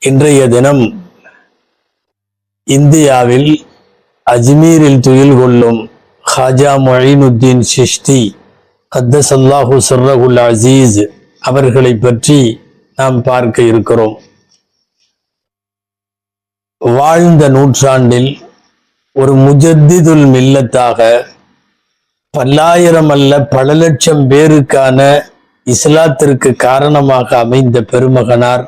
இன்றைய தினம் இந்தியாவில் அஜ்மீரில் துயில் கொள்ளும் ஹாஜா மொயினுத்தீன் சிஷ்டி கத்தஸல்லாஹு சிர்ரஹுல் அசீஸ் அவர்களை பற்றி நாம் பார்க்க இருக்கிறோம். வாழ்ந்த நூற்றாண்டில் ஒரு முஜத்திதுல் மில்லத்தாக பல்லாயிரம் அல்ல பல லட்சம் பேருக்கான இஸ்லாத்திற்கு காரணமாக அமைந்த பெருமகனார்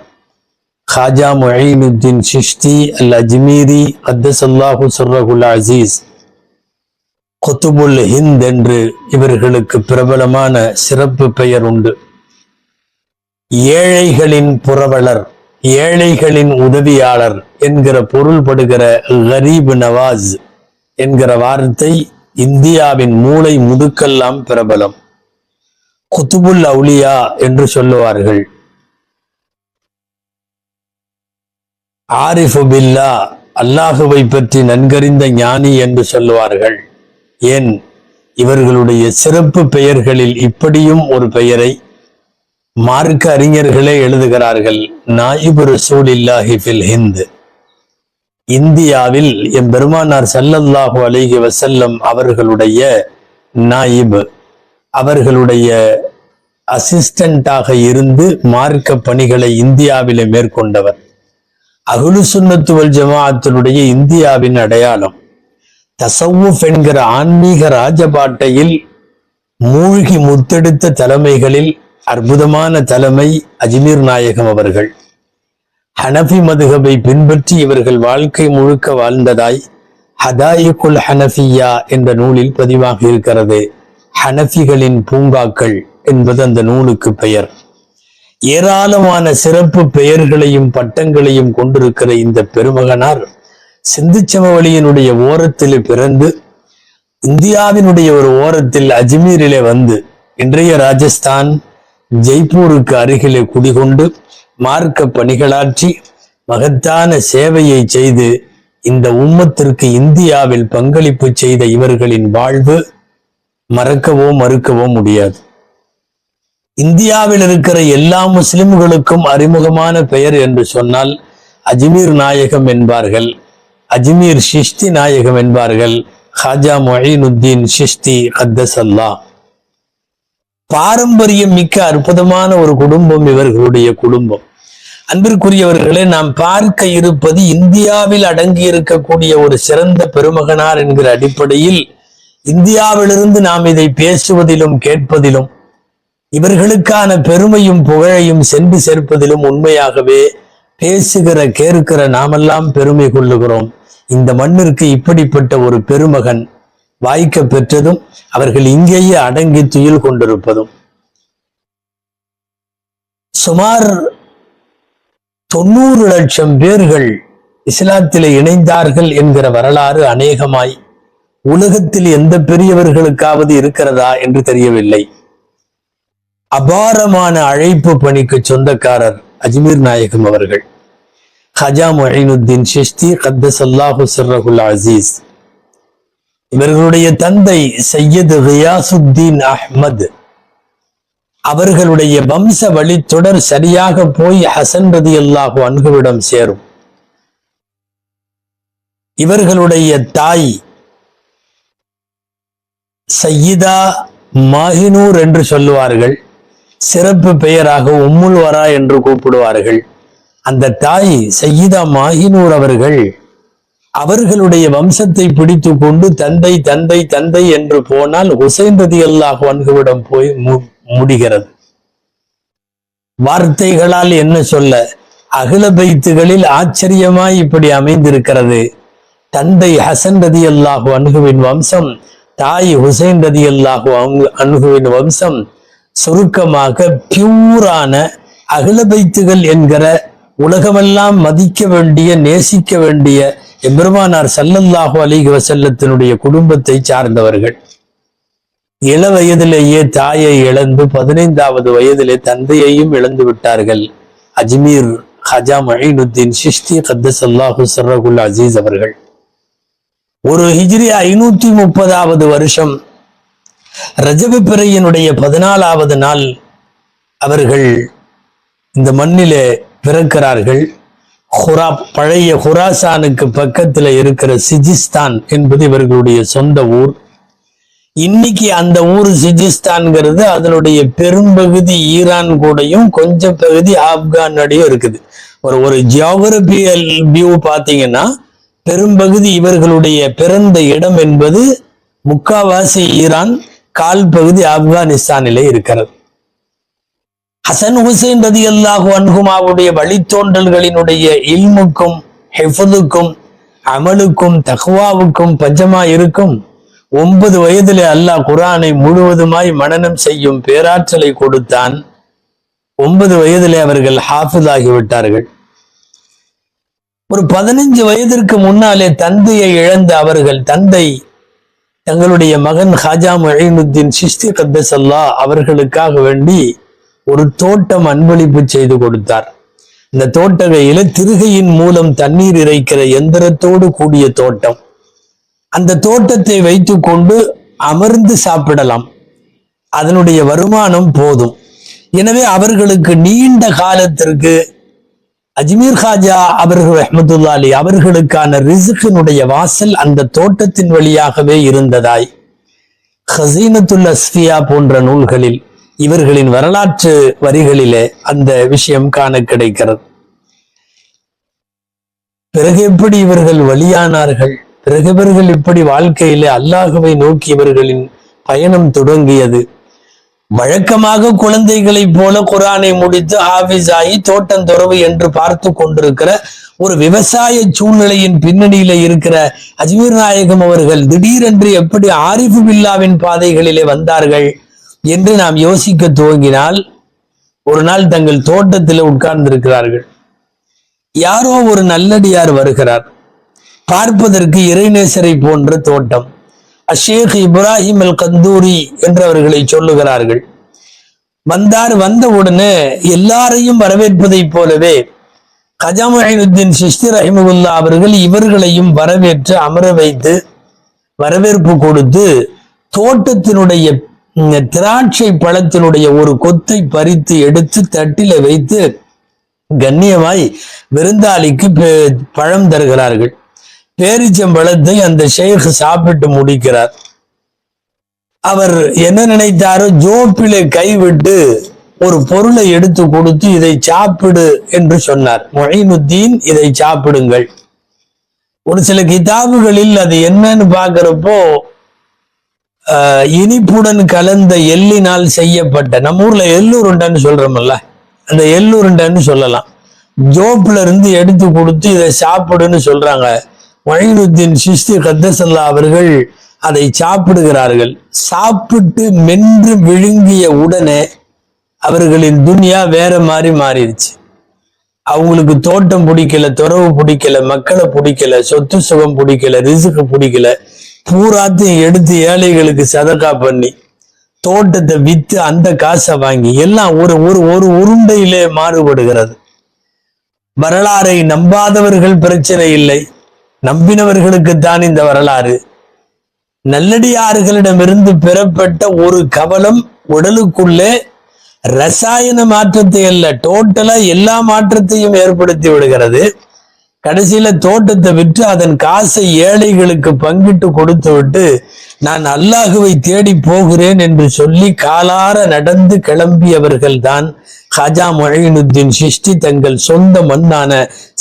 ஹாஜா மொயினுத்தீன் சிஷ்டி அல் அஜ்மீரி கத்தஸல்லாஹு சிர்ரஹுல் அசீஸ் குத்துபுல் ஹிந்த் என்று இவர்களுக்கு பிரபலமான சிறப்பு பெயர் உண்டு. ஏழைகளின் புரவலர், ஏழைகளின் உதவியாளர் என்கிற பொருள்படுகிற கரீப் நவாஸ் என்கிற வார்த்தை இந்தியாவின் மூளை முடுக்கெல்லாம் பிரபலம். குத்துபுல் அவுலியா என்று சொல்லுவார்கள். ஆரிஃபு பில்லா, அல்லாஹுவை பற்றி நன்கறிந்த ஞானி என்று சொல்லுவார்கள். ஏன், இவர்களுடைய சிறப்பு பெயர்களில் இப்படியும் ஒரு பெயரை மார்க்க அறிஞர்களே எழுதுகிறார்கள். நாயிபு ரசூலில்லாஹி ஃபில் ஹிந்த், இந்தியாவில் எம் பெருமானார் ஸல்லல்லாஹு அலைஹி வஸல்லம் அவர்களுடைய நாயிப், அவர்களுடைய அசிஸ்டண்டாக இருந்து மார்க்க பணிகளை இந்தியாவிலே மேற்கொண்டவர். அஹ்லு சுன்னத்து வல் ஜமாஅத்தினுடைய இந்தியாவின் அடையாளம். தசவுஃப் என்கிற ஆன்மீக ராஜபாட்டையில் மூழ்கி முத்தெடுத்த தலைமைகளில் அற்புதமான தலைமை அஜ்மீர் நாயகம் அவர்கள். ஹனஃபி மதுஹபை பின்பற்றி இவர்கள் வாழ்க்கை முழுக்க வாழ்ந்ததாய் ஹதாயிகுல் ஹனஃபியா என்ற நூலில் பதிவாக இருக்கிறது. ஹனஃபிகளின் பூங்காக்கள் என்பது அந்த நூலுக்கு பெயர். ஏராளமான சிறப்பு பெயர்களையும் பட்டங்களையும் கொண்டிருக்கிற இந்த பெருமகனார் சிந்து சமவெளியினுடைய ஓரத்தில் பிறந்து இந்தியாவினுடைய ஒரு ஓரத்தில் அஜ்மீரிலே வந்து இன்றைய ராஜஸ்தான் ஜெய்ப்பூருக்கு அருகிலே குடிகொண்டு மார்க்க பணிகளாற்றி மகத்தான சேவையை செய்து இந்த உம்மத்திற்கு இந்தியாவில் பங்களிப்பு செய்த இவர்களின் வாழ்வு மறக்கவோ மறுக்கவோ முடியாது. இந்தியாவில் இருக்கிற எல்லா முஸ்லிம்களுக்கும் அறிமுகமான பெயர் என்று சொன்னால் அஜ்மீர் நாயகம் என்பார்கள், அஜ்மீர் சிஷ்டி நாயகம் என்பார்கள். ஹாஜா மொயினுத்தீன் சிஷ்டி கத்தஸல்லாஹ். பாரம்பரியம் மிக்க அற்புதமான ஒரு குடும்பம் இவர்களுடைய குடும்பம். அன்பிற்குரியவர்களே, நாம் பார்க்க இருப்பது இந்தியாவில் அடங்கி இருக்கக்கூடிய ஒரு சிறந்த பெருமகனார் என்கிற அடிப்படையில் இந்தியாவிலிருந்து நாம் இதை பேசுவதிலும் கேட்பதிலும் இவர்களுக்கான பெருமையும் புகழையும் சென்று சேர்ப்பதிலும் உண்மையாகவே பேசுகிற கேட்கிற நாமெல்லாம் பெருமை கொள்ளுகிறோம். இந்த மண்ணிற்கு இப்படிப்பட்ட ஒரு பெருமகன் வாய்க்க பெற்றதும் அவர்கள் இங்கேயே அடங்கி துயில் கொண்டிருப்பதும். சுமார் 90 லட்சம் பேர்கள் இஸ்லாத்திலே இணைந்தார்கள் என்கிற வரலாறு அநேகமாய் உலகத்தில் எந்த பெரியவர்களுக்காவது இருக்கிறதா என்று தெரியவில்லை. அபாரமான அழைப்பு பணிக்கு சொந்தக்காரர் அஜ்மீர் நாயகம் அவர்கள். ஹாஜா மொயினுத்தீன் சிஷ்டி கத்தஸல்லாஹு சிர்ரஹுல் அசீஸ். இவர்களுடைய தந்தை சையது கியாசுத்தீன் அஹ்மத். அவர்களுடைய வம்ச வழித்தொடர் சரியாக போய் ஹசன் ரலியல்லாஹு அன்ஹுவிடம் சேரும். இவர்களுடைய தாய் சையீதா மாஹினூர் என்று சொல்லுவார்கள். சிறப்பு பெயராக உம்முல் வரா என்று கூப்பிடுவார்கள். அந்த தாய் சையீதா மாஹினூர் அவர்கள் அவர்களுடைய வம்சத்தை பிடித்து கொண்டு தந்தை தந்தை தந்தை என்று போனால் ஹுசைன் ரலியல்லாஹு அன்ஹுவிடம் போய் முடிகிறது. வார்த்தைகளால் என்ன சொல்ல, அகில பைத்துகளில் ஆச்சரியமாய் இப்படி அமைந்திருக்கிறது. தந்தை ஹசன் ரலியல்லாஹு அன்ஹுவின் வம்சம், தாய் ஹுசைன் ரலியல்லாஹு அன்ஹுவின் வம்சம். சுருக்கமாக பியூரான அகில பைத்துகள் என்கிற உலகமெல்லாம் மதிக்க வேண்டிய நேசிக்க வேண்டிய எம்பெருமானார் ஸல்லல்லாஹு அலைஹி வஸல்லத்தினுடைய குடும்பத்தை சார்ந்தவர்கள். இள வயதிலேயே தாயை இழந்து 15வது வயதிலே தந்தையையும் இழந்து விட்டார்கள். அஜ்மீர் ஹாஜா மொயினுத்தீன் சிஷ்டி கத்தஸல்லாஹு சிர்ரஹுல் அசீஸ் அவர்கள் ஒரு ஹிஜ்ரி 530வது வருஷம் ரஜபு பிறையினுடைய 14வது நாள் அவர்கள் இந்த மண்ணிலே பிறக்கிறார்கள். பழைய ஹுராசானுக்கு பக்கத்துல இருக்கிற சிஜிஸ்தான் என்பது இவர்களுடைய சொந்த ஊர். இன்னைக்கு அந்த ஊர் சிஜிஸ்தான்ங்கிறது அதனுடைய பெரும்பகுதி ஈரான் கூடயும் கொஞ்சம் பகுதி ஆப்கானோடையும் இருக்குது. ஒரு ஜியோகிரபியல் வியூ பார்த்தீங்கன்னா பெரும்பகுதி இவர்களுடைய பிறந்த இடம் என்பது முக்காவாசி ஈரான், கால் பகுதி ஆப்கானிஸ்தானிலே இருக்கிறது. ஹசன் ஹுசைன் ரலியல்லாஹு அன்ஹுமாவுடைய வழித்தோன்றல்களினுடைய இல்முக்கும் ஹிஃபுதுக்கும் அமலுக்கும் தக்வாவுக்கும் பஞ்சமா இருக்கும். 9 வயதிலே அல்லாஹ் குர்ஆனை முழுவதுமாய் மனனம் செய்யும் பேராற்றலை கொடுத்தான். 9 வயதிலே அவர்கள் ஹாஃபிஸ் ஆகிவிட்டார்கள். ஒரு 15 வயதிற்கு முன்னாலே தந்தையை இழந்த அவர்கள் தந்தை தங்களுடைய மகன் ஹாஜா முஈனுத்தீன் சிஷ்தி கத்தஸல்லாஹ் அவர்களுக்காக வேண்டி ஒரு தோட்டம் அன்பளிப்பு செய்து கொடுத்தார். இந்த தோட்டகையில திருகையின் மூலம் தண்ணீர் இறைக்கிற எந்திரத்தோடு கூடிய தோட்டம். அந்த தோட்டத்தை வைத்துக் கொண்டு அமர்ந்து சாப்பிடலாம், அதனுடைய வருமானம் போதும். எனவே அவர்களுக்கு நீண்ட காலத்திற்கு அஜ்மீர் ஹாஜா அவர்கள் ரஹ்மத்துல்லாஹி அலைஹி அவர்களுக்கான ரிஸ்கினுடைய வாசல் அந்த தோட்டத்தின் வழியாகவே இருந்ததாய் ஹஸீனத்துல் அஸ்ஃபியா போன்ற நூல்களில் இவர்களின் வரலாற்று வரிகளிலே அந்த விஷயம் காண கிடைக்கிறது. பிறகு எப்படி இவர்கள் வழியானார்கள், பிறகு இவர்கள் இப்படி வாழ்க்கையிலே அல்லாஹ்வை நோக்கி இவர்களின் பயணம் தொடங்கியது. வழக்கமாக குழந்தைகளைப் போல குர்ஆனை முடித்து ஹாஃபிஸ் ஆகி தோட்டம் துறவு என்று பார்த்து கொண்டிருக்கிற ஒரு விவசாய சூழ்நிலையின் பின்னணியில இருக்கிற அஜ்மீர் நாயகம் அவர்கள் திடீரென்று எப்படி ஆரிஃபு பில்லாவின் பாதைகளிலே வந்தார்கள் என்று நாம் யோசிக்க துவங்கினால், ஒரு நாள் தங்கள் தோட்டத்தில் உட்கார்ந்திருக்கிறார்கள். யாரோ ஒரு நல்லடியார் வருகிறார். பார்ப்பதற்கு இறைநேசரை போன்ற தோட்டம். அஷேக் இப்ராஹிம் அல் கந்தூரி என்றவர்களை சொல்லுகிறார்கள். வந்த உடனே எல்லாரையும் வரவேற்பதை போலவே ஹஜா முஈனுத்தீன் சிஷ்தி ரஹிமஹுல்லாஹ் அவர்கள் இவர்களையும் வரவேற்று அமர வைத்து வரவேற்பு கொடுத்து தோட்டத்தினுடைய திராட்சை பழத்தினுடைய ஒரு கொத்தை பறித்து எடுத்து தட்டில வைத்து கண்ணியமாய் விருந்தாளிக்கு பழம் தருகிறார்கள். பேரிச்சம்பழத்தை அந்த ஷேக் சாப்பிட்டு முடிக்கிறார். அவர் என்ன நினைத்தாரோ, ஜோப்பிலே கைவிட்டு ஒரு பொருளை எடுத்து கொடுத்து இதை சாப்பிடு என்று சொன்னார். முஈனுத்தீன், இதை சாப்பிடுங்கள். ஒரு சில கிதாபுகளில் அது என்னன்னு பாக்குறப்போ இனிப்புடன் கலந்த எள்ளினால் செய்யப்பட்ட, நம்ம ஊர்ல எள்ளுருண்டைன்னு சொல்றோம்ல, அந்த எள்ளுருண்டைன்னு சொல்லலாம். ஜோப்ல இருந்து எடுத்து கொடுத்து இதை சாப்பிடுன்னு சொல்றாங்க. முஈனுத்தீன் சிஷ்தி கத்தஸல்லாஹ் அவர்கள் அதை சாப்பிடுகிறார்கள். சாப்பிட்டு மென்று விழுங்கிய உடனே அவர்களின் துன்யா வேற மாதிரி மாறிடுச்சு. அவங்களுக்கு தோட்டம் பிடிக்கல, துறவு பிடிக்கல, மக்களை பிடிக்கல, சொத்து சுகம் பிடிக்கல, ரிஸ்க் பிடிக்கல. பூராத்தையும் எடுத்து ஏழைகளுக்கு சதக்கா பண்ணி தோட்டத்தை வித்து அந்த காசை வாங்கி எல்லாம் ஒரு ஒரு ஒரு உருண்டையிலே மாறுபடுகிறது. வரலாறை நம்பாதவர்கள் பிரச்சனை இல்லை, நம்பினவர்களுக்குத்தான் இந்த வரலாறு. நல்லடியார்களிடமிருந்து பெறப்பட்ட ஒரு கவலம் உடலுக்குள்ளே ரசாயன மாற்றத்தை அல்ல, டோட்டலா எல்லா மாற்றத்தையும் ஏற்படுத்தி விடுகிறது. கடைசியில தோட்டத்தை விற்று அதன் காசை ஏழைகளுக்கு பங்கிட்டு கொடுத்து விட்டு நான் அல்லாஹுவை தேடி போகிறேன் என்று சொல்லி காலார நடந்து கிளம்பியவர்கள் தான் ஹாஜா முஈனுத்தீன் சிஷ்டி. தங்கள் சொந்த மண்ணான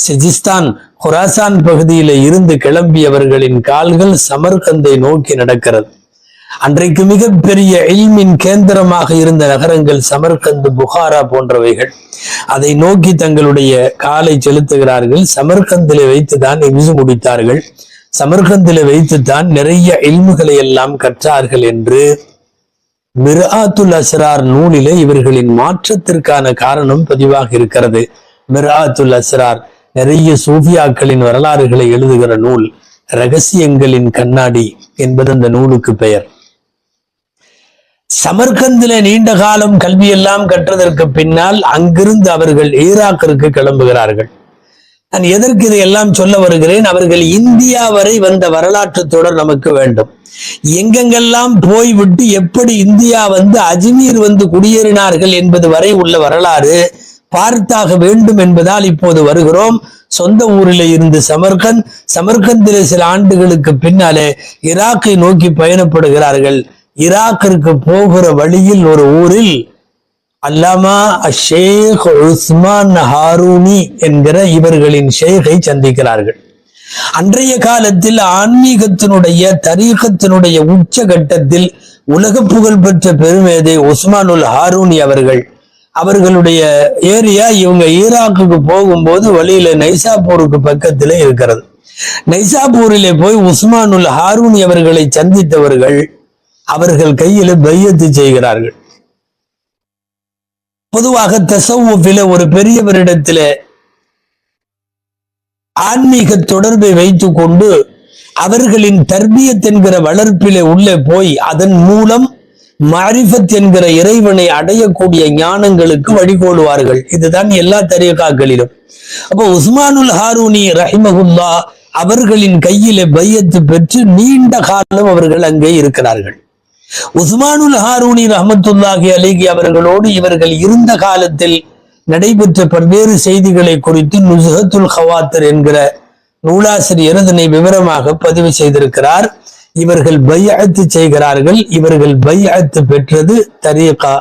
சிஜிஸ்தான் ஹுராசான் பகுதியில இருந்து கிளம்பியவர்களின் கால்கள் சமர்கந்தை நோக்கி நடக்கிறது. அன்றைக்கு மிகப்பெரிய இல்மின் கேந்திரமாக இருந்த நகரங்கள் சமர்கந்து, புகாரா போன்றவைகள். அதை நோக்கி தங்களுடைய காலை செலுத்துகிறார்கள். சமர்கந்திலே வைத்துதான் இம்சு முடித்தார்கள், சமர்கந்திலே வைத்துத்தான் நிறைய இல்முகளை எல்லாம் கற்றார்கள் என்று மிர்ஆத்துல் அஸ்ரார் நூலிலே இவர்களின் மாற்றத்திற்கான காரணம் பதிவாக இருக்கிறது. மிர்ஆத்துல் அஸ்ரார் நிறைய சூஃபியாக்களின் வரலாறுகளை எழுதுகிற நூல். ரகசியங்களின் கண்ணாடி என்பது அந்த நூலுக்கு பெயர். சமர்கந்தில நீண்ட காலம் கல்வியெல்லாம் கற்றதற்கு பின்னால் அங்கிருந்து அவர்கள் ஈராக்கிற்கு கிளம்புகிறார்கள். நான் எதற்கு இதையெல்லாம் சொல்ல வருகிறேன், அவர்கள் இந்தியா வரை வந்த வரலாற்று தொடர் நமக்கு வேண்டும். எங்கெங்கெல்லாம் போய்விட்டு எப்படி இந்தியா வந்து அஜ்மீர் வந்து குடியேறினார்கள் என்பது வரை உள்ள வரலாறு பார்த்தாக வேண்டும் என்பதால் இப்போது வருகிறோம். சொந்த ஊரிலே இருந்து சமர்கந்திலே சில ஆண்டுகளுக்கு பின்னாலே ஈராக்கை நோக்கி பயணப்படுகிறார்கள். ஈராக்கிற்கு போகிற வழியில் ஒரு ஊரில் அல்லாமா ஷேக் உஸ்மான் ஹாரூனி என்கிற இவர்களின் ஷேகை சந்திக்கிறார்கள். அன்றைய காலத்தில் ஆன்மீகத்தினுடைய தரீகத்தினுடைய உச்சகட்டத்தில் உலக புகழ் பெற்ற பெருமேதை உஸ்மானுல் ஹாரூனி அவர்களுடைய ஏரியா இவங்க ஈராக்குக்கு போகும்போது வழியில நைசாப்பூருக்கு பக்கத்திலே இருக்கிறது. நைசாப்பூரிலே போய் உஸ்மானுல் ஹாரூனி அவர்களை சந்தித்தவர்கள் அவர்கள் கையில பையத்து செய்கிறார்கள். பொதுவாக தஸவ்வுஃபில ஒரு பெரியவரிடத்திலே ஆன்மீக தொடர்பை வைத்துக் கொண்டு அவர்களின் தர்பியத் என்கிற வளர்ப்பிலே உள்ளே போய் அதன் மூலம் மாரிஃபத் என்கிற இறைவனை அடையக்கூடிய ஞானங்களுக்கு வழிகோலுவார்கள். இதுதான் எல்லா தரீகாக்களிலும். அப்போ உஸ்மானுல் ஹாரூனி ரஹிமஹுல்லா அவர்களின் கையிலே பையத்து பெற்று நீண்ட காலம் அவர்கள் அங்கே இருக்கிறார்கள். உஸ்மானுல் ஹாரூனி ரஹ்மத்துல்லாஹி அலைஹி அவர்களோடு இவர்கள் இருந்த காலத்தில் நடைபெற்ற பல்வேறு செய்திகளை குறித்து நுஸ்ஹத்துல் ஹவாத்திர் என்கிற நூலாசிரியர் அதனை விவரமாக பதிவு செய்திருக்கிறார். இவர்கள் பைஅத்து செய்கிறார்கள். இவர்கள் பைஅத்து பெற்றது தரீகா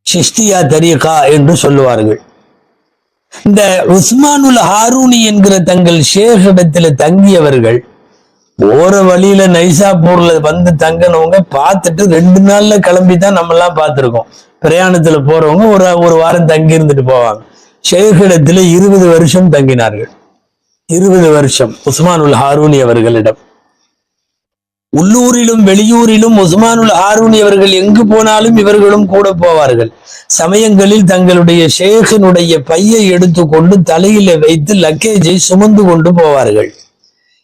ஷிஷ்தியா தரீகா என்று சொல்லுவார்கள். இந்த உஸ்மானுல் ஹாரூனி என்கிற தங்கள் ஷேக் இடத்துல தங்கியவர்கள் போற வழியில நைசாப்பூர்ல வந்து தங்கினவங்க பார்த்துட்டு 2 நாள்ல கிளம்பி தான் நம்ம எல்லாம் பார்த்திருக்கோம். பிரயாணத்துல போறவங்க ஒரு வாரம் தங்கி இருந்துட்டு போவாங்க. ஷேக் இடத்துல 20 வருஷம் தங்கினார்கள். 20 வருஷம் உஸ்மானுல் ஹாரூனி அவர்களிடம். உள்ளூரிலும் வெளியூரிலும் உஸ்மானுல் ஹாரூனி அவர்கள் எங்கு போனாலும் இவர்களும் கூட போவார்கள். சமயங்களில் தங்களுடைய ஷேகினுடைய பையை எடுத்துக்கொண்டு தலையில வைத்து லக்கேஜை சுமந்து கொண்டு போவார்கள்.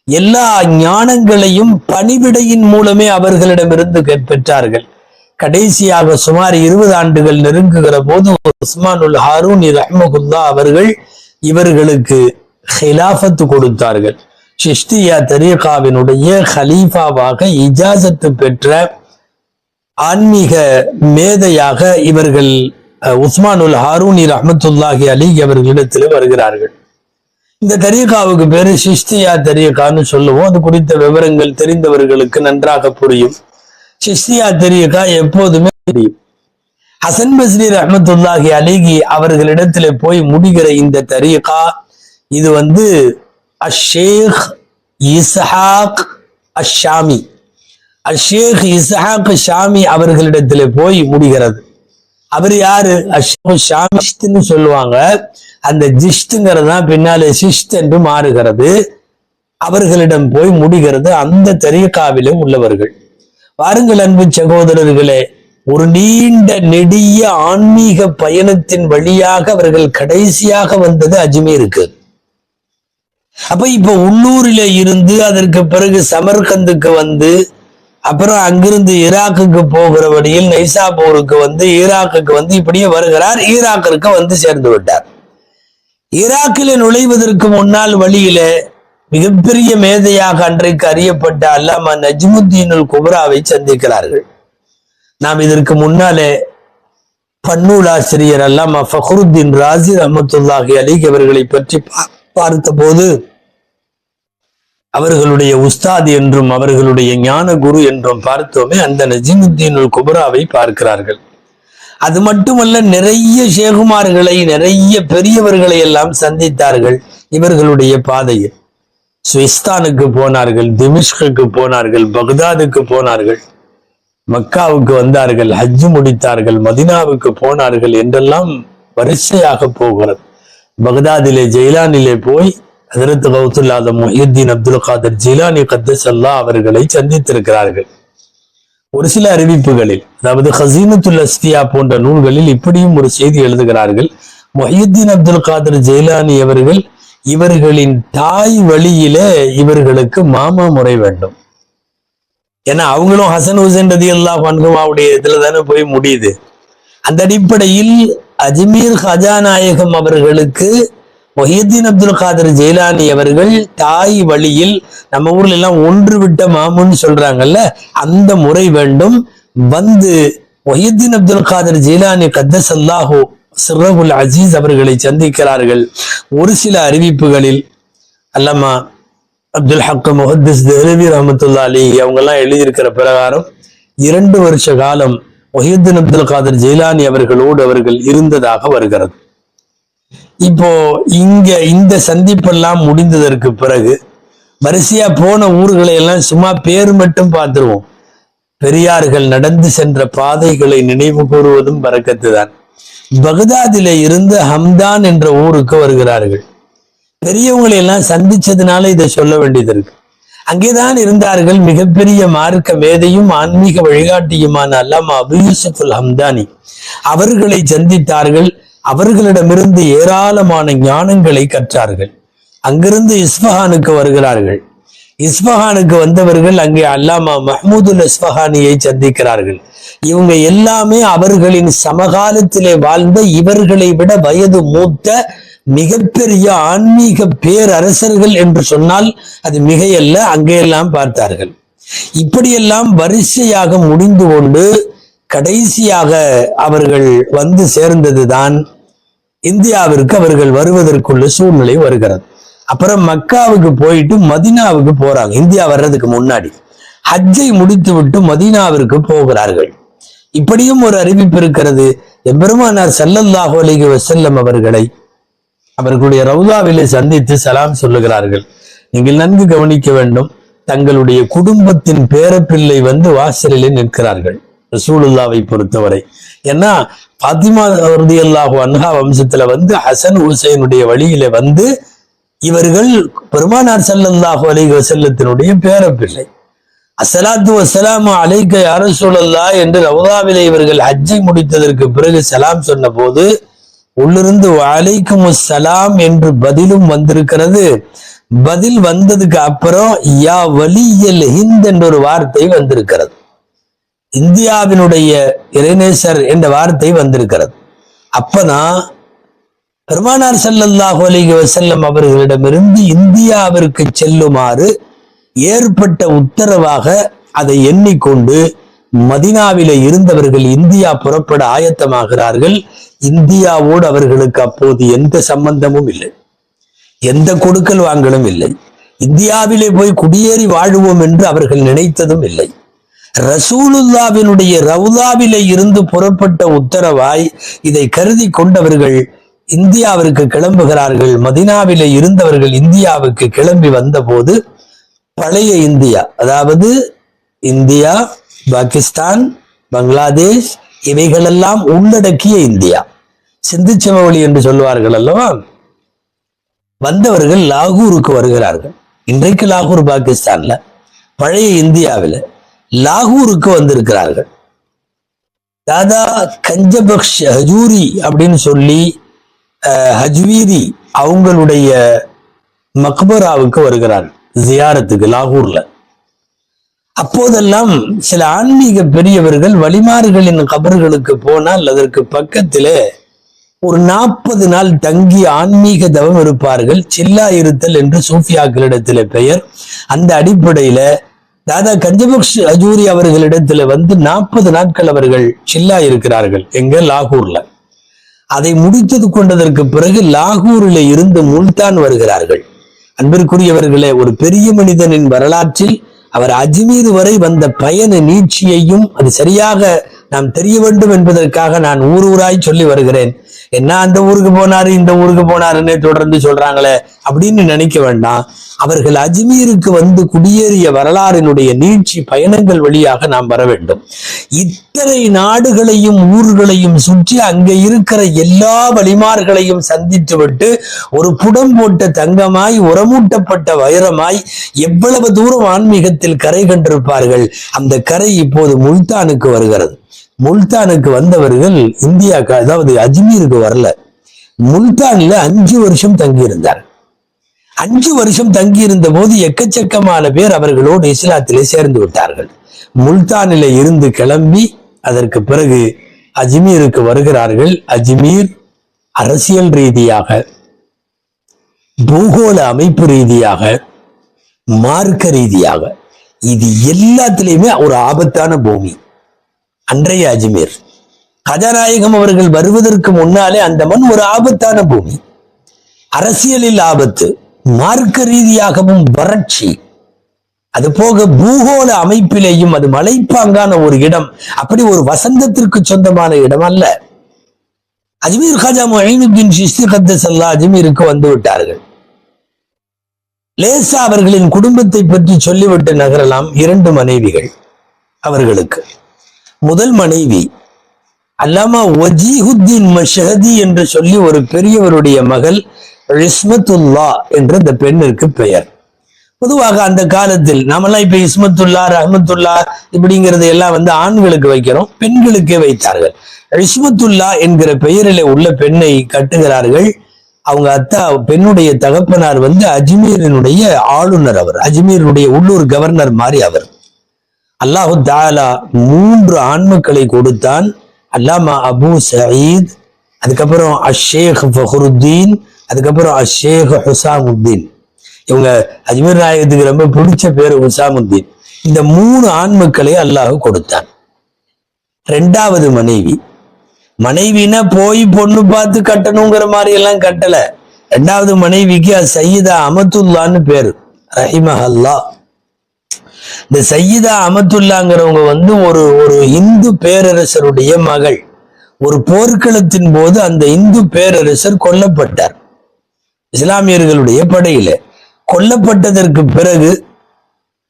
எல்லா ஞானங்களையும் பணிவிடையின் மூலமே அவர்களிடமிருந்து பெற்றார்கள். கடைசியாக சுமார் 20 ஆண்டுகள் நெருங்குகிற போது உஸ்மானுல் ஹாரூனி ரஹ்மஹுல்லா அவர்கள் இவர்களுக்கு ஹிலாஃபத்து கொடுத்தார்கள். சிஷ்தியா தரீகாவினுடைய ஹலீஃபாவாக இஜாசத்து பெற்ற ஆன்மீக மேதையாக இவர்கள் உஸ்மானுல் ஹாரூனி ரஹ்மத்துல்லாஹி அலைஹி அவர்களிடத்தில் வருகிறார்கள். இந்த தரீகாவுக்கு பேரு சிஷ்தியா தரீகான்னு சொல்லுவோம். அது குறித்த விவரங்கள் தெரிந்தவர்களுக்கு நன்றாக புரியும். சிஷ்தியா தரீகா எப்போதுமே தெரியும். ஹசன் பஸ்ரி ரஹ்மத்துல்லாஹி அலைஹி அவர்களிடத்துல போய் முடிகிற இந்த தரீகா இது அஷேக் இஸ்ஹாக் அஷாமி அஷேக் இஸ்ஹாக் ஷாமி அவர்களிடத்துல போய் முடிகிறது. அவர் யாரு? அஷேக் ஷாமிஷ்ட்னு சொல்லுவாங்க. அந்த ஜிஷ்டுங்கிறதுதான் பின்னாலே சிஷ்ட் என்று மாறுகிறது. அவர்களிடம் போய் முடிகிறது. அந்த தரீகாவிலும் உள்ளவர்கள். வாருங்கள் அன்பு சகோதரர்களே, ஒரு நீண்ட நெடிய ஆன்மீக பயணத்தின் வழியாக அவர்கள் கடைசியாக வந்தது அஜ்மீருக்கு. அப்ப இப்ப உள்ளூரில இருந்து அதற்கு பிறகு சமர்கந்துக்கு வந்து அப்புறம் அங்கிருந்து ஈராக்குக்கு போகிற வழியில் நைசாப்பூருக்கு வந்து ஈராக்குக்கு வந்து இப்படியே வருகிறார். ஈராக்கிற்கு வந்து சேர்ந்து விட்டார். ஈராக்கில நுழைவதற்கு முன்னால் வழியில மிகப்பெரிய மேதையாக அன்றைக்கு அறியப்பட்ட அல்லாமா நஜ்முத்தீனுல் குப்ராவை சந்திக்கிறார்கள். நாம் இதற்கு முன்னாலே பன்னூலாசிரியர் அல்லாமா ஃபக்ருத்தீன் ராசி ரஹ்மத்துல்லாஹி அலைஹி அவர்களை பற்றி பார்த்த போது அவர்களுடைய உஸ்தாத் என்றும் அவர்களுடைய ஞான குரு என்றும் பார்த்தோமே. அந்த நஜ்முத்தீனுல் குப்ராவை பார்க்கிறார்கள். அது மட்டுமல்ல, நிறைய ஷேகுமார்களை நிறைய பெரியவர்களை எல்லாம் சந்தித்தார்கள் இவர்களுடைய பாதையில். சுவிஸ்தானுக்கு போனார்கள், திமிஷ்குக்கு போனார்கள், பக்தாதுக்கு போனார்கள், மக்காவுக்கு வந்தார்கள், ஹஜ் முடித்தார்கள், மதினாவுக்கு போனார்கள் என்றெல்லாம் வரிசையாக போகிறது. பக்தாதிலே ஜெயிலானிலே போய் ஹஜ்ரத் கௌசுல் ஆலம் முஹியுத்தீன் அப்துல் காதர் ஜீலானி கத்தஸல்லா அவர்களை சந்தித்திருக்கிறார்கள். ஒரு சில அறிவிப்புகளில், அதாவது ஹசீனத்துல் அஸ்ஃபியா போன்ற நூல்களில் இப்படியும் ஒரு செய்தி எழுதுகிறார்கள். முஹியுத்தீன் அப்துல் காதர் ஜெயிலானி அவர்கள் இவர்களின் தாய் வழியில இவர்களுக்கு மாமா முறை வேண்டும். ஏன்னா அவங்களும் ஹசன் ஹுசைன் ரலியல்லாஹு அன்ஹுவுடைய இதுல தானே போய் முடியுது. அந்த அடிப்படையில் அஜ்மீர் ஹஜா நாயகம் அவர்களுக்கு முஹியுத்தீன் அப்துல் காதர் ஜெயிலானி அவர்கள் தாய் வழியில், நம்ம ஊர்ல எல்லாம் ஒன்று விட்ட மாமுன்னு சொல்றாங்கல்ல, அந்த முறை வேண்டும். வந்து வஹீதுddin அப்துல் காதர் ஜீலானி கத்தஸல்லாஹு சிர்ரஹுல் அசீஸ் அவர்களை சந்திக்கிறார்கள். ஒரு சில அறிவிப்புகளில் அல்லமா அப்துல் ஹக் முஹத்திஸ் தெஹ்லவி ரஹ்மத்துல்லாஹி அலைஹி அவங்க எல்லாம் எழுதியிருக்கிற பிரகாரம் 2 வருஷ காலம் வஹீதுddin அப்துல் காதர் ஜீலானி அவர்களோடு அவர்கள் இருந்ததாக வருகிறது. இப்போ இங்க இந்த சந்திப்பெல்லாம் முடிந்ததற்கு பிறகு வரிசையா போன ஊர்களை எல்லாம் சும்மா பேர் மட்டும் பார்த்துருவோம். பெரியார்கள் நடந்து சென்ற பாதைகளை நினைவு கூறுவதும் பரக்கத்து தான். பகதாதிலே இருந்து ஹம்தான் என்ற ஊருக்கு வருகிறார்கள். பெரியவங்களை எல்லாம் சந்திச்சதுனால இதை சொல்ல வேண்டியது இருக்கு. அங்கேதான் இருந்தார்கள் மிகப்பெரிய மார்க்க மேதையும் ஆன்மீக வழிகாட்டியுமான அல்லாமா அபு யூசுஃபுல் ஹம்தானி. அவர்களை சந்தித்தார்கள். அவர்களிடமிருந்து ஏராளமான ஞானங்களை கற்றார்கள். அங்கிருந்து இஸ்ஃபஹானுக்கு வருகிறார்கள். இஸ்ஃபஹானுக்கு வந்தவர்கள் அங்கே அல்லாமா மஹ்மூதுல் இஸ்ஃபஹானியை சந்திக்கிறார்கள். இவங்க எல்லாமே அவர்களின் சமகாலத்திலே வாழ்ந்த இவர்களை விட வயது மூத்த மிகப்பெரிய ஆன்மீக பேரரசர்கள் என்று சொன்னால் அது மிகையல்ல. அங்கேயெல்லாம் பார்த்தார்கள். இப்படியெல்லாம் வரிசையாக முடிந்து கொண்டு கடைசியாக அவர்கள் வந்து சேர்ந்ததுதான் இந்தியாவிற்கு அவர்கள் வருவதற்குள்ள சூழ்நிலை வருகிறது. அப்புறம் மக்காவுக்கு போயிட்டு மதீனாவுக்கு போறாங்க. இந்தியா வர்றதுக்கு முன்னாடி ஹஜ்ஜை முடித்து விட்டு மதீனாவிற்கு போகிறார்கள். இப்படியும் ஒரு அறிவிப்பு இருக்கிறது. எம்பெருமானார் ஸல்லல்லாஹு அலைஹி வஸல்லம் அவர்களை அவர்களுடைய ரவுதாவிலே சந்தித்து சலாம் சொல்லுகிறார்கள். நீங்கள் நன்கு கவனிக்க வேண்டும். தங்களுடைய குடும்பத்தின் பேரப்பிள்ளை வந்து வாசலிலே நிற்கிறார்கள் ரசூலுல்லாவை பொறுத்தவரை. ஏன்னா பாத்திமா ரலியல்லாஹு அன்ஹா வம்சத்துல வந்து ஹசன் ஹுசைனுடைய வழியில வந்து இவர்கள் பெருமானார் ஸல்லல்லாஹு அலைஹி வஸல்லத்தினுடைய பேரப்பிள்ளை. அஸ்ஸலாத்து வஸ்ஸலாமு அலைக்க யா ரசூலல்லாஹ் என்று ரவுதாவிலே இவர்கள் ஹஜ்ஜை முடித்ததற்கு பிறகு சலாம் சொன்ன போது உள்ளிருந்து வலைக்கும் சலாம் என்று பதிலும் வந்திருக்கிறது. பதில் வந்ததுக்கு அப்புறம் யா வலியல் ஹிந்த் என்ற ஒரு வார்த்தை வந்திருக்கிறது. இந்தியாவினுடைய இறைநேசர் என்ற வார்த்தை வந்திருக்கிறது. அப்பதான் பெருமானார் ஸல்லல்லாஹு அலைஹி வஸல்லம் அவர்களிடமிருந்து இந்தியாவிற்கு செல்லுமாறு ஏற்பட்ட உத்தரவாக அதை எண்ணிக்கொண்டு மதீனாவிலே இருந்தவர்கள் இந்தியா புறப்பட ஆயத்தமாகிறார்கள். இந்தியாவோடு அவர்களுக்கு அப்போது எந்த சம்பந்தமும் இல்லை, எந்த கொடுக்கல் வாங்கலும் இல்லை. இந்தியாவிலே போய் குடியேறி வாழுவோம் என்று அவர்கள் நினைத்ததும் இல்லை. ரசூலுல்லாவினுடைய ரவுதாவிலே இருந்து புறப்பட்ட உத்தரவாய் இதை கருதி கொண்டவர்கள் இந்தியாவிற்கு கிளம்புகிறார்கள். மதீனாவிலே இருந்தவர்கள் இந்தியாவுக்கு கிளம்பி வந்த போது பழைய இந்தியா, அதாவது இந்தியா, பாகிஸ்தான், பங்களாதேஷ் இவைகளெல்லாம் உள்ளடக்கிய இந்தியா, சிந்துச்சமவெளி என்று சொல்லுவார்கள் அல்லவா, வந்தவர்கள் லாகூருக்கு வருகிறார்கள். இன்றைக்கு லாகூர் பாகிஸ்தான்ல, பழைய இந்தியாவில் லாகூருக்கு வந்திருக்கிறார்கள். தாதா கஞ்சபக்ஷ் ஹஜூரி அப்படின்னு சொல்லி ஹஜ்வீரி அவங்களுடைய மக்பராவுக்கு வருகிறார்கள் ஜியாரத்துக்கு லாகூர்ல. அப்போதெல்லாம் சில ஆன்மீக பெரியவர்கள் வழிமார்களின் கபர்களுக்கு போனால் அதற்கு பக்கத்திலே ஒரு 40 நாள் தங்கி ஆன்மீக தவம் இருப்பார்கள். சில்லா இருத்தல் என்று சூஃபியாக்களிடத்திலே பெயர். அந்த அடிப்படையில தாதா கஞ்சபக்ஷ் ஹஜூரி அவர்களிடத்துல வந்து 40 நாட்கள் அவர்கள் சில்லா இருக்கிறார்கள் எங்க லாகூர்ல. அதை முடித்தது கொண்டதற்கு பிறகு லாகூரில் இருந்து முல்தான் வருகிறார்கள். அன்பிற்குரியவர்களே, ஒரு பெரிய மனிதனின் வரலாற்றில் அவர் அஜ்மீர் வரை வந்த பயண நீட்சியையும் அது சரியாக நாம் தெரிய வேண்டும் என்பதற்காக நான் ஊர் ஊராய் சொல்லி வருகிறேன். என்ன அந்த ஊருக்கு போனாரு இந்த ஊருக்கு போனாருன்னே தொடர்ந்து சொல்றாங்களே அப்படின்னு நினைக்க வேண்டாம். அவர்கள் அஜ்மீருக்கு வந்து குடியேறிய வரலாறினுடைய நீட்சி பயணங்கள் வழியாக நாம் வர வேண்டும். இத்தனை நாடுகளையும் ஊர்களையும் சுற்றி அங்கே இருக்கிற எல்லா வழிமார்களையும் சந்தித்து விட்டு ஒரு புடம் போட்ட தங்கமாய் உரமூட்டப்பட்ட வைரமாய் எவ்வளவு தூரம் ஆன்மீகத்தில் கரை கண்டிருப்பார்கள். அந்த கரை இப்போது முல்தானுக்கு வருகிறது. முல்தானுக்கு வந்தவர்கள் இந்தியா, அதாவது அஜ்மீருக்கு வரல, முல்தான்ல 5 வருஷம் தங்கியிருந்தார். 5 வருஷம் தங்கியிருந்த போது எக்கச்சக்கமான பேர் அவர்களோடு இஸ்லாத்திலே சேர்ந்து விட்டார்கள். முல்தானில இருந்து கிளம்பி அதற்கு பிறகு அஜ்மீருக்கு வருகிறார்கள். அஜ்மீர் அரசியல் ரீதியாக, பூகோள அமைப்பு ரீதியாக, மார்க்க ரீதியாக இது எல்லாத்திலையுமே ஒரு ஆபத்தான பூமி. அன்றைய அஜ்மீர். கஜாநாயகம் அவர்கள் வருவதற்கு முன்னாலே அந்த மண் ஒரு ஆபத்தான பூமி, அரசியலில் ஆபத்து, மார்க்க ரீதியாகவும் வறட்சி, அது போக பூகோள அமைப்பிலேயும் அது மலைப்பாங்கான ஒரு இடம், அப்படி ஒரு வசந்தத்திற்கு சொந்தமான இடம் அல்ல. அஜ்மீர் காஜா முஹைனுத்தீன் சிஸ்தி கத்தஸல்லாஹ் அஜ்மீருக்கு வந்து விட்டார்கள். லேசா அவர்களின் குடும்பத்தை பற்றி சொல்லிவிட்டு நகரலாம். 2 மனைவிகள் அவர்களுக்கு. முதல் மனைவி அல்லாமா வஜீஹுத்தீன் மஷ்ஹதி என்று சொல்லி ஒரு பெரியவருடைய மகள் இஸ்மத்துல்லா என்ற இந்த பெண்ணிற்கு பெயர். பொதுவாக அந்த காலத்தில் நாமெல்லாம் இப்ப இஸ்மத்துல்லா ரஹ்மத்துல்லா இப்படிங்கிறது எல்லாம் வந்து ஆண்களுக்கு வைக்கிறோம், பெண்களுக்கே வைத்தார்கள். இஸ்மத்துல்லா என்கிற பெயரிலே உள்ள பெண்ணை கட்டுகிறார்கள். அவங்க அத்தா பெண்ணுடைய தகப்பனார் வந்து அஜ்மீரினுடைய ஆளுநர், அவர் அஜ்மீருடைய உள்ளூர் கவர்னர் மாதிரி அவர். அல்லாஹு தஆலா 3 ஆண்மக்களை கொடுத்தான். அல்லாமா அபு சயீத், அதுக்கப்புறம் அஷேக் ஃபஹருத்தீன், அதுக்கப்புறம் அஷேக் ஹுசாமுத்தீன். இவங்க அஜ்மீர் நாயகத்துக்கு ரொம்ப பிடிச்ச பேரு ஹுசாமுத்தீன். இந்த 3 ஆண்மக்களை அல்லாஹ் கொடுத்தான். 2வது மனைவி, மனைவினா போய் பொண்ணு பார்த்து கட்டணுங்கிற மாதிரி எல்லாம் கட்டல. 2வது மனைவிக்கு சையீதா அமத்துல்லான்னு பேரு ரஹிமஹல்லா. இந்த சையீதா அமத்துல்லாங்கிறவங்க வந்து ஒரு இந்து பேரரசருடைய மகள். ஒரு போர்க்களத்தின் போது அந்த இந்து பேரரசர் கொல்லப்பட்டார் இஸ்லாமியர்களுடைய படையில. கொல்லப்பட்டதற்கு பிறகு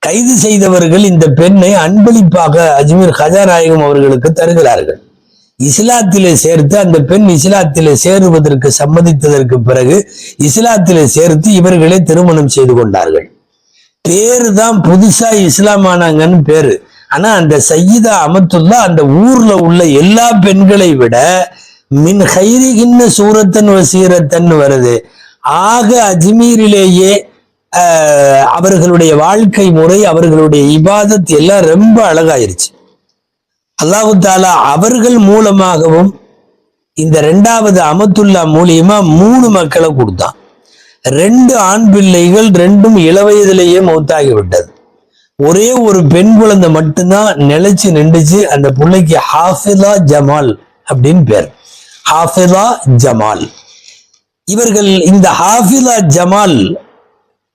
கைது செய்தவர்கள் இந்த பெண்ணை அன்பளிப்பாக அஜ்மீர் கஜாநாயகம் அவர்களுக்கு தருகிறார்கள். இஸ்லாத்திலே சேர்த்து அந்த பெண் இஸ்லாத்திலே சேருவதற்கு சம்மதித்ததற்கு பிறகு இஸ்லாத்திலே சேர்த்து இவர்களே திருமணம் செய்து கொண்டார்கள். பேரு தான் புதுசா இஸ்லாம் ஆனாங்கன்னு பேரு. ஆனா அந்த சையீதா அமத்துல்லா அந்த ஊர்ல உள்ள எல்லா பெண்களை விட மின் ஹைரிகின்ன சூரத்தன் வசீரத்தன் வருது. ஆக அஜ்மீரிலேயே அவர்களுடைய வாழ்க்கை முறை, அவர்களுடைய இபாதத் எல்லாம் ரொம்ப அழகாயிருச்சு. அல்லாஹு தாலா அவர்கள் மூலமாகவும் இந்த 2வது அமத்துல்லா மூலியமா 3 மக்களை கொடுத்தான். 2 ஆண் பிள்ளைகள், 2ம் இளவயதிலேயே மௌத்தாகி விட்டது. ஒரே ஒரு பெண் குழந்தை மட்டும்தான் நிலைச்சு நின்றுச்சு. அந்த பிள்ளைக்கு ஹாஃபிதா ஜமால் அப்படின்னு பேர், ஹாஃபிதா ஜமால். இவர்கள் இந்த ஹாஃபிதா ஜமால்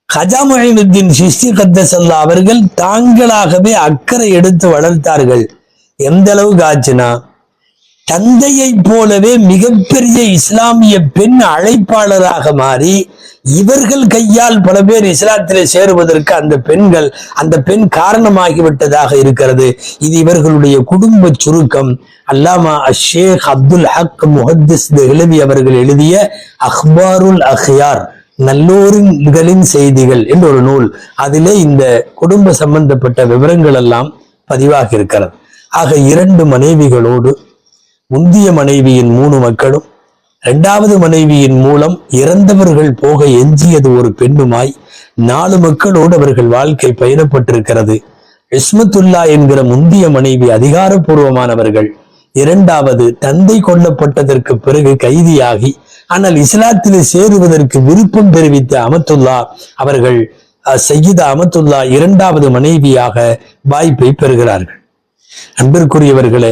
கஜா முஹைனுத்தீன் சிஸ்தி கத்தஸல்லாஹ் அவர்கள் தாங்களாகவே அக்கறை எடுத்து வளர்த்தார்கள். எந்த அளவுக்கு ஆச்சுன்னா, தந்தையை போலவே மிகப்பெரிய இஸ்லாமிய பெண் அழைப்பாளராக மாறி இவர்கள் கையால் பல பேர் இஸ்லாத்திலே சேருவதற்கு அந்த பெண் காரணமாகிவிட்டதாக இருக்கிறது. இது இவர்களுடைய குடும்ப சுருக்கம். அல்லாமா ஷேக் அப்துல் ஹக் முஹத்திஸ் தெஹ்லவி அவர்கள் எழுதிய அக்பாருல் அஹ்யார், நல்லோர்களின் செய்திகள் என்ற ஒரு நூல். அதிலே இந்த குடும்ப சம்பந்தப்பட்ட விவரங்கள் எல்லாம் பதிவாகி இருக்கிறது. ஆக 2 மனைவிகளோடு முந்திய மனைவியின் 3 மக்களும் 2வது மனைவியின் மூலம் இறந்தவர்கள் போக எஞ்சியது ஒரு பெண்ணுமாய் 4 மக்களோடு அவர்கள் வாழ்க்கை பயணப்பட்டிருக்கிறது. இஸ்மத்துல்லா என்கிற முந்திய மனைவி அதிகாரப்பூர்வமானவர்கள். 2வது தந்தை கொல்லப்பட்டதற்கு பிறகு கைதியாகி ஆனால் இஸ்லாத்திலே சேருவதற்கு விருப்பம் தெரிவித்த அமத்துல்லா அவர்கள் சையீதா அமத்துல்லா 2வது மனைவியாக வாய்ப்பை பெறுகிறார்கள். அன்பிற்குரியவர்களே,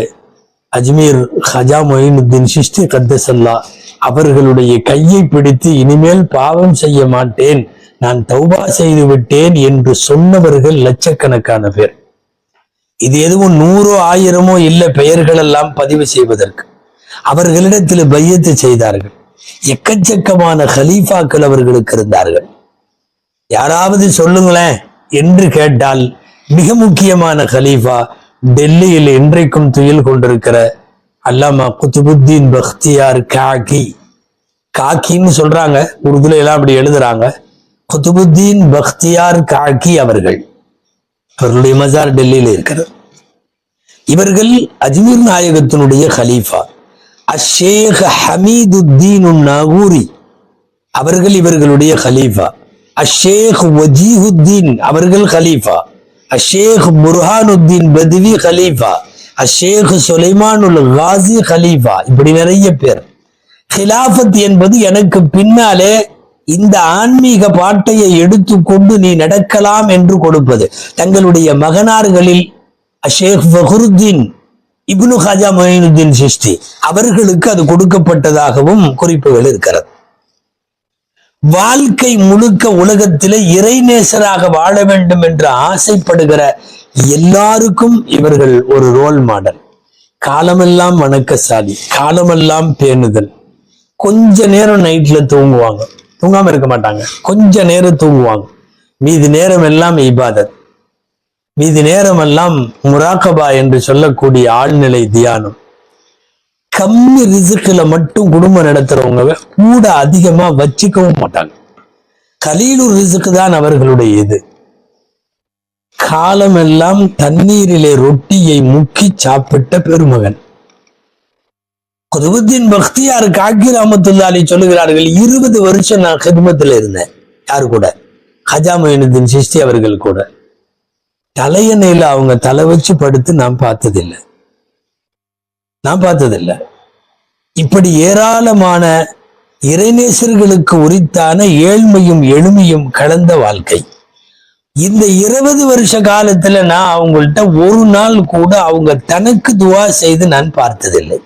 அஜ்மீர் கஜா முஹைனுத்தீன் சிஸ்தி கத்தஸல்லாஹ் அவர்களுடைய கையை பிடித்து இனிமேல் பாவம் செய்ய மாட்டேன், நான் தௌபா செய்து விட்டேன் என்று சொன்னவர்கள் லட்சக்கணக்கான பேர். இது எதுவும் 100 1000 இல்ல பெயர்கள் எல்லாம் பதிவு செய்வதற்கு. அவர்களிடத்தில் பையத்து செய்தார்கள். எக்கச்சக்கமான ஹலீஃபாக்கள் அவர்களுக்கு இருந்தார்கள். யாராவது சொல்லுங்களேன் என்று கேட்டால் மிக முக்கியமான ஹலீஃபா டெல்லியில் இன்றைக்கும் துயில் கொண்டிருக்கிற அல்லாமா குத்துபுத்தீன் பக்தியார் காக்கின்னு சொல்றாங்க, உருதுல எல்லாம் அப்படி எழுதுறாங்க. குத்துபுத்தீன் பக்தியார் காக்கி அவர்கள், அவர்களுடைய மஜார் டெல்லியில இருக்கிறது. இவர்கள் அஜ்மீர் நாயகத்தினுடைய ஹலீஃபா. அஷேக் ஹமீதுத்தீன் நாகூரி அவர்கள் இவர்களுடைய ஹலீஃபா. அஷேக் வஜீஹுத்தீன் அவர்கள் ஹலீஃபா. அஷேக் புர்ஹானுத்தீன் பத்வி ஹலீஃபா. அஷேக் சுலைமானுல் காசி ஹலீஃபா. இப்படி நிறைய பேர். ஹிலாஃபத் என்பது எனக்கு பின்னாலே இந்த ஆன்மீக பாட்டையை எடுத்துக்கொண்டு நீ நடக்கலாம் என்று கொடுப்பது. தங்களுடைய மகனார்களில் அஷேக் ஃபஹருத்தீன் இப்னு ஹாஜா மொயினுத்தீன் சிஷ்டி அவர்களுக்கு அது கொடுக்கப்பட்டதாகவும் குறிப்புகள் இருக்கிறது. வாழ்க்கை முழுக்க உலகத்திலே இறைநேசராக வாழ வேண்டும் என்று ஆசைப்படுகிற எல்லாருக்கும் இவர்கள் ஒரு ரோல் மாடல். காலமெல்லாம் வணக்கசாலி, காலமெல்லாம் பேணுதல். கொஞ்ச நேரம் நைட்ல தூங்குவாங்க, தூங்காம இருக்க மாட்டாங்க, கொஞ்ச நேரம் தூங்குவாங்க. மீதி நேரம் எல்லாம் இபாதத், மீதி நேரம் எல்லாம் முராகபா என்று சொல்லக்கூடிய ஆழ்நிலை தியானம். கம்மி ரிசுக்குல மட்டும் குடும்பம் நடத்துறவங்க கூட அதிகமா வச்சுக்கவும் மாட்டாங்க. கலீலுர் ரிசுக்கு தான் அவர்களுடைய இது. காலமெல்லாம் தண்ணீரிலே ரொட்டியை முக்கி சாப்பிட்ட பெருமகன் குதுபுத்தீன் பக்தியார் காக்கி ரஹ்மத்துல்லாஹி சொல்லுகிறார்கள், 20 வருஷம் நான் ஹித்மத்துல இருந்தேன். யாரு கூட? ஹஜா மொயினுத்தீன் சிஷ்டி அவர்கள் கூட. தலையணையில அவங்க தலை வச்சு படுத்து நான் பார்த்ததில்லை. இப்படி ஏராளமான இறைநேசர்களுக்கு உரித்தான ஏழ்மையும் எளிமையும் கலந்த வாழ்க்கை. இந்த 20 வருஷ காலத்துல நான் அவங்கள்ட்ட ஒரு நாள் கூட அவங்க தனக்கு துவா செய்து நான் பார்த்ததில்லை.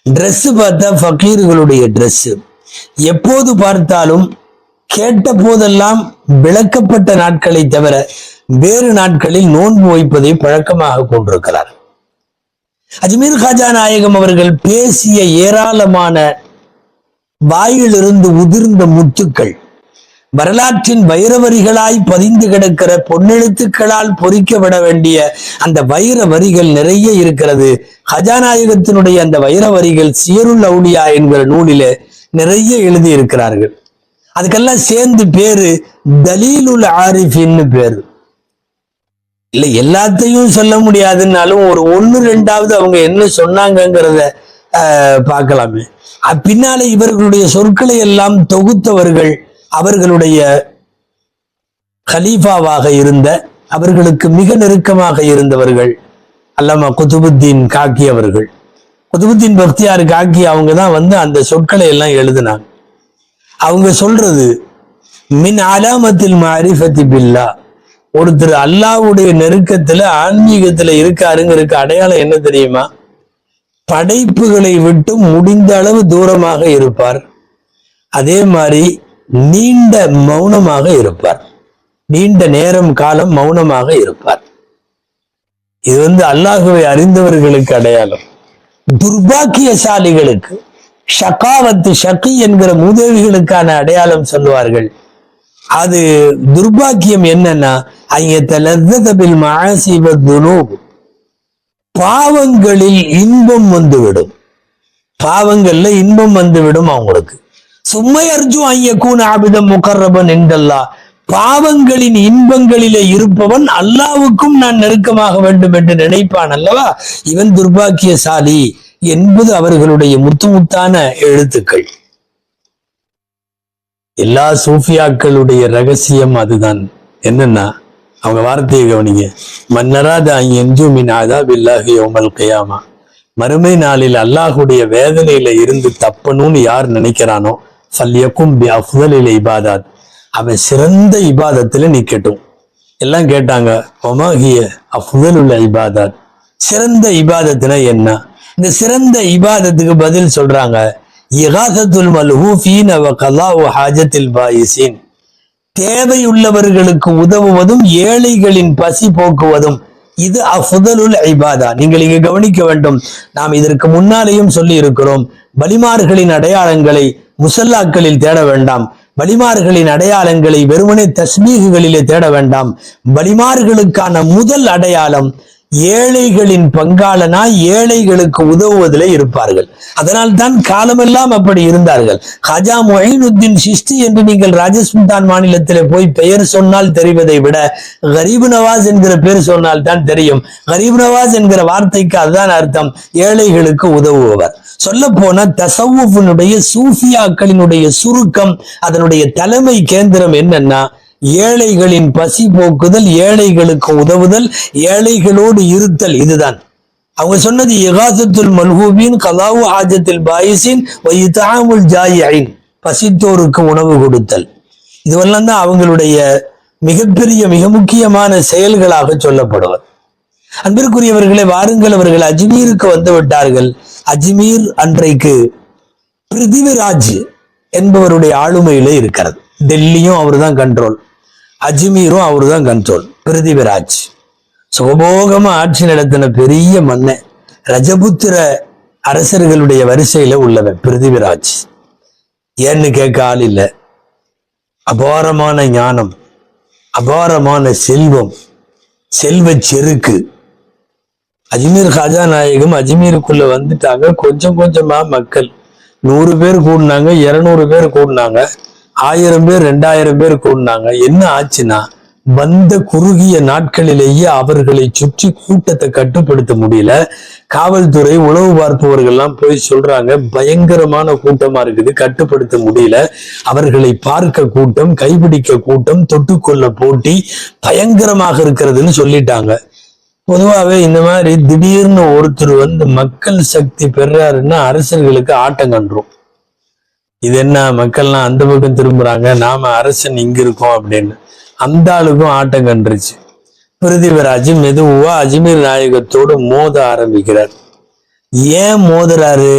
ட்ரெஸ் பார்த்தா ஃபக்கீர்களுடைய ட்ரெஸ். எப்போது பார்த்தாலும் கேட்ட போதெல்லாம் விளக்கப்பட்ட நாட்களை தவிர வேறு நாட்களில் நோன்பு வைப்பதை பழக்கமாக கொண்டிருக்கிறார். அஜ்மீர் காஜா நாயகம் அவர்கள் பேசிய ஏராளமான வாயிலிருந்து உதிர்ந்த முத்துக்கள், வரலாற்றின் வைரவரிகளாய் பதிந்து கிடக்கிற பொன்னெழுத்துக்களால் பொறிக்கப்பட வேண்டிய அந்த வைர வரிகள் நிறைய இருக்கிறது. ஹஜாநாயகத்தினுடைய அந்த வைர வரிகள் சியருல் அவுலியா என்கிற நூலிலே நிறைய எழுதி இருக்கிறார்கள். அதுக்கெல்லாம் சேர்ந்து பேரு தலீலுல் ஆரிஃபின்னு பேரு. இல்ல எல்லாத்தையும் சொல்ல முடியாதுன்னாலும் ஒரு 1-2 அவங்க என்ன சொன்னாங்கிறத பார்க்கலாமே. பின்னாலே இவர்களுடைய சொற்களை எல்லாம் தொகுத்தவர்கள் அவர்களுடைய கலீஃபாவாக இருந்த, அவர்களுக்கு மிக நெருக்கமாக இருந்தவர்கள் அல்லாமா குதுபுத்தீன் காக்கி அவர்கள். குதுபுத்தீன் பக்தியார் காக்கி அவங்க தான் அந்த சொற்களை எல்லாம் எழுதினாங்க. அவங்க சொல்றது, மின் அலாமத்தில் மாரிஃபத்தி பில்லா, ஒருத்தர் அல்லாஹ்வுடைய நெருக்கத்துல ஆன்மீகத்துல இருக்காருங்கிறதுக்கு அடையாளம் என்ன தெரியுமா? படைப்புகளை விட்டு முடிந்த அளவு தூரமாக இருப்பார். அதே மாதிரி நீண்ட மௌனமாக இருப்பார். நீண்ட நேரம் காலம் மௌனமாக இருப்பார். இது அல்லாஹ்வை அறிந்தவர்களுக்கு அடையாளம். துர்பாக்கியசாலிகளுக்கு, ஷகாவத்து ஷகி என்கிற மூதேவிகளுக்கான அடையாளம் சொல்லுவார்கள். அது துர்பாக்கியம் என்னன்னா, பாவங்களில் இன்பம் வந்துவிடும், பாவங்கள்ல இன்பம் வந்துவிடும் அவங்களுக்கு. சும்மை அர்ஜு ஐயக்கூன் ஆபிதம் முகர்ரபன் என்றல்லா, பாவங்களின் இன்பங்களிலே இருப்பவன் அல்லாவுக்கும் நான் நெருக்கமாக வேண்டும் என்று நினைப்பான் அல்லவா, இவன் துர்பாக்கியசாலி என்பது அவர்களுடைய முத்தான எழுத்துக்கள். எல்லா சூஃபியாக்களுடைய ரகசியம் அதுதான். என்னன்னா, அவங்க வார்த்தையை கவனிங்க, மன்னராத என்ஜூமின் அதாபில்லாஹி யௌமல் கியாமா, மறுமை நாளில் அல்லாஹுடைய வேதனையில இருந்து தப்பணும்னு யார் நினைக்கிறானோ ஃபல்யகும் பி அஃதலில் இபாதத், அவன் சிறந்த இபாதத்துல நிக்கட்டும். எல்லாம் கேட்டாங்க, ஒமாஹிய அஃதலுல் இபாதத், சிறந்த இபாதத்துனா என்ன? இந்த சிறந்த இபாதத்துக்கு பதில் சொல்றாங்க, இகாசத்துல் மல்ஹூஃபீன வ கலாஉ ஹாஜத்தில் பாயிஸின், தேவையுள்ளவர்களுக்கு உதவுவதும் ஏழைகளின் பசி போக்குவதும், இது அஃதலுல் இபாதா. நீங்கள் இங்க கவனிக்க வேண்டும், நாம் இதற்கு முன்னாலேயும் சொல்லி இருக்கிறோம், வலிமார்களின் அடையாளங்களை முசல்லாக்களில் தேட வேண்டாம், வலிமார்களின் அடையாளங்களை வெறுமனே தஸ்மீகுகளிலே தேட வேண்டாம். வலிமார்களுக்கான முதல் அடையாளம் ஏழைகளின் பங்காளனாய் ஏழைகளுக்கு உதவுவதிலே இருப்பார்கள். அதனால் தான் காலமெல்லாம் அப்படி இருந்தார்கள். ஹஜா மொயினுத்தீன் சிஷ்டி என்று நீங்கள் ராஜஸ்தான் மாநிலத்திலே போய் பெயர் சொன்னால் தெரிவதை விட கரீப் நவாஸ் என்கிற பேர் சொன்னால் தான் தெரியும். கரீப் நவாஸ் என்கிற வார்த்தைக்கு அதுதான் அர்த்தம், ஏழைகளுக்கு உதவுபவர். சொல்ல போன தசவுஃபினுடைய சூஃபியாக்களினுடைய சுருக்கம், அதனுடைய தலைமை கேந்திரம் என்னன்னா, ஏழைகளின் பசி போக்குதல், ஏழைகளுக்கு உதவுதல், ஏழைகளோடு இருத்தல். இதுதான் அவங்க சொன்னது. இகாசத்துல் மல்ஹூபின் கலாவு ஹாஜத்தில் பாயிஸின் வ இத்ஆமுல் ஜாயிஇன், பசித்தோருக்கு உணவு கொடுத்தல். இதுவெல்லாம் தான் அவங்களுடைய மிகப்பெரிய மிக முக்கியமான செயல்களாக சொல்லப்படுவது. அன்பிற்குரியவர்களை வாருங்கள், அவர்கள் அஜ்மீருக்கு வந்து விட்டார்கள். அஜ்மீர் அன்றைக்கு பிருத்திவிராஜ் என்பவருடைய ஆளுமையில இருக்கிறது. டெல்லியும் அவரு தான் கண்ட்ரோல், அஜ்மீரும் அவரு தான் கண்ட்ரோல். பிருத்திவிராஜ் சுகபோகமா ஆட்சி நடத்தின பெரிய மன்னன், ரஜபுத்திர அரசர்களுடைய வரிசையில உள்ளவன் பிருத்திவிராஜ். ஏன்னு கேட்க ஆள் இல்லை. அபாரமான ஞானம், அபாரமான செல்வம், செல்வ செருக்கு. அஜ்மீர் காஜா நாயகம் அஜ்மீருக்குள்ள வந்துட்டாங்க. கொஞ்சம் கொஞ்சமா மக்கள் 100 பேர் கூடினாங்க, 200 பேர் கூடினாங்க, 1000 பேர், 2000 பேர் கூடினாங்க. என்ன ஆச்சுன்னா, வந்த குறுகிய நாட்களிலேயே அவர்களை சுற்றி கூட்டத்தை கட்டுப்படுத்த முடியல. காவல்துறை, உளவு பார்ப்பவர்கள் எல்லாம் போய் சொல்றாங்க, பயங்கரமான கூட்டமா இருக்குது, கட்டுப்படுத்த முடியல. அவர்களை பார்க்க கூட்டம், கைபிடிக்க கூட்டம், தொட்டுக்கொள்ள போட்டி பயங்கரமாக இருக்கிறதுன்னு சொல்லிட்டாங்க. பொதுவாகவே இந்த மாதிரி திடீர்னு ஒருத்தர் வந்து மக்கள் சக்தி பெறாருன்னா அரசர்களுக்கு ஆட்டம் கண்டுரும். இது என்ன, மக்கள்லாம் அந்த பக்கம் திரும்புறாங்க, நாம அரசன் இங்க இருக்கோம் அப்படின்னு. அந்த ஆளுக்கும் ஆட்டம் கண்டுருச்சு. பிருத்திவிராஜ் மெதுவா அஜ்மீர் நாயகத்தோடு மோத ஆரம்பிக்கிறார். ஏன் மோதுறாரு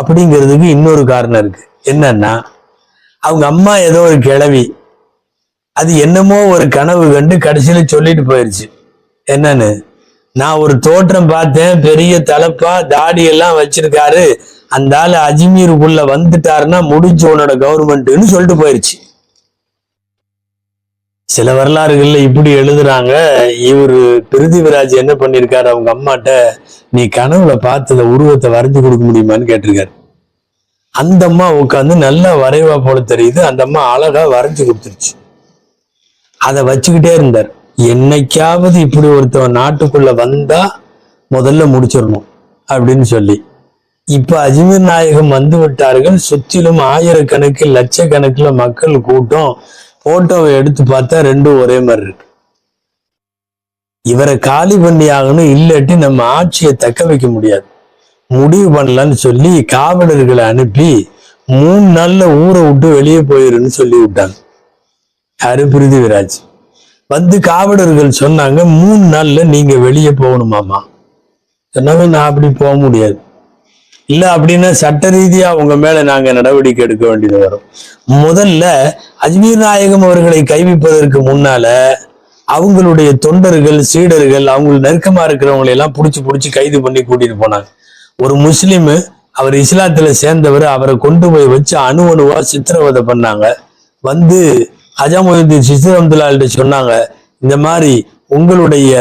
அப்படிங்கிறதுக்கு இன்னொரு காரணம் இருக்கு. என்னன்னா, அவங்க அம்மா ஏதோ ஒரு கிழவி, அது என்னமோ ஒரு கனவு கண்டு கடைசியில சொல்லிட்டு போயிருச்சு. என்னன்னு, நான் ஒரு தோற்றம் பார்த்தேன், பெரிய தலப்பா தாடி எல்லாம் வச்சிருக்காரு, அந்த ஆளு அஜ்மீருக்குள்ள வந்துட்டாருன்னா முடிஞ்சு உன்னோட கவர்மெண்ட்னு சொல்லிட்டு போயிருச்சு. சில வரலாறுகள்ல இப்படி எழுதுறாங்க, இவரு பிருத்திவிராஜ் என்ன பண்ணிருக்காரு, அவங்க அம்மாட்ட நீ கனவுல பார்த்தத உருவத்தை வரைஞ்சு கொடுக்க முடியுமான்னு கேட்டிருக்காரு. அந்த அம்மா உட்காந்து நல்லா வரைவா போல தெரியுது, அந்த அம்மா அழகா வரைஞ்சு கொடுத்துருச்சு. அதை வச்சுக்கிட்டே இருந்தார். என்னைக்காவது இப்படி ஒருத்தவன் நாட்டுக்குள்ள வந்தா முதல்ல முடிச்சிடணும் அப்படின்னு சொல்லி. இப்ப அஜ்மீர் நாயகம் வந்து விட்டார்கள். சுற்றிலும் ஆயிரக்கணக்கில் லட்சக்கணக்கில் மக்கள் கூட்டம். போட்டோவை எடுத்து பார்த்தா ரெண்டும் ஒரே மாதிரி இருக்கு. இவரை காலி பண்ணி ஆகணும், இல்லாட்டி நம்ம ஆட்சியை தக்க வைக்க முடியாது, முடிவு பண்ணலான்னு சொல்லி காவலர்களை அனுப்பி 3 நாள்ல ஊரை விட்டு வெளியே போயிருன்னு சொல்லி விட்டாங்க. யாரு, பிருத்திவிராஜ். வந்து காவலர்கள் சொன்னாங்க, 3 நாள்ல நீங்க வெளியே போகணுமாமா. சொன்னாங்க, நான் அப்படி போக முடியாது. இல்ல அப்படின்னா சட்ட ரீதியா உங்க மேல நாங்க நடவடிக்கை எடுக்க வேண்டியது வரும். முதல்ல அஜ்மீர் நாயகம் அவர்களை கைவிப்பதற்கு முன்னால அவங்களுடைய தொண்டர்கள், சீடர்கள், அவங்க நெருக்கமா இருக்கிறவங்களை எல்லாம் புடிச்சு கைது பண்ணி கூட்டிட்டு போனாங்க. ஒரு முஸ்லிம், அவர் இஸ்லாத்துல சேர்ந்தவர், அவரை கொண்டு போய் வச்சு அணுவா சித்திரவதை பண்ணாங்க. வந்து ஹஜாமுதீன் சிஸ்டர் அப்துல்லாஹ்ட்ட சொன்னாங்க, இந்த மாதிரி உங்களுடைய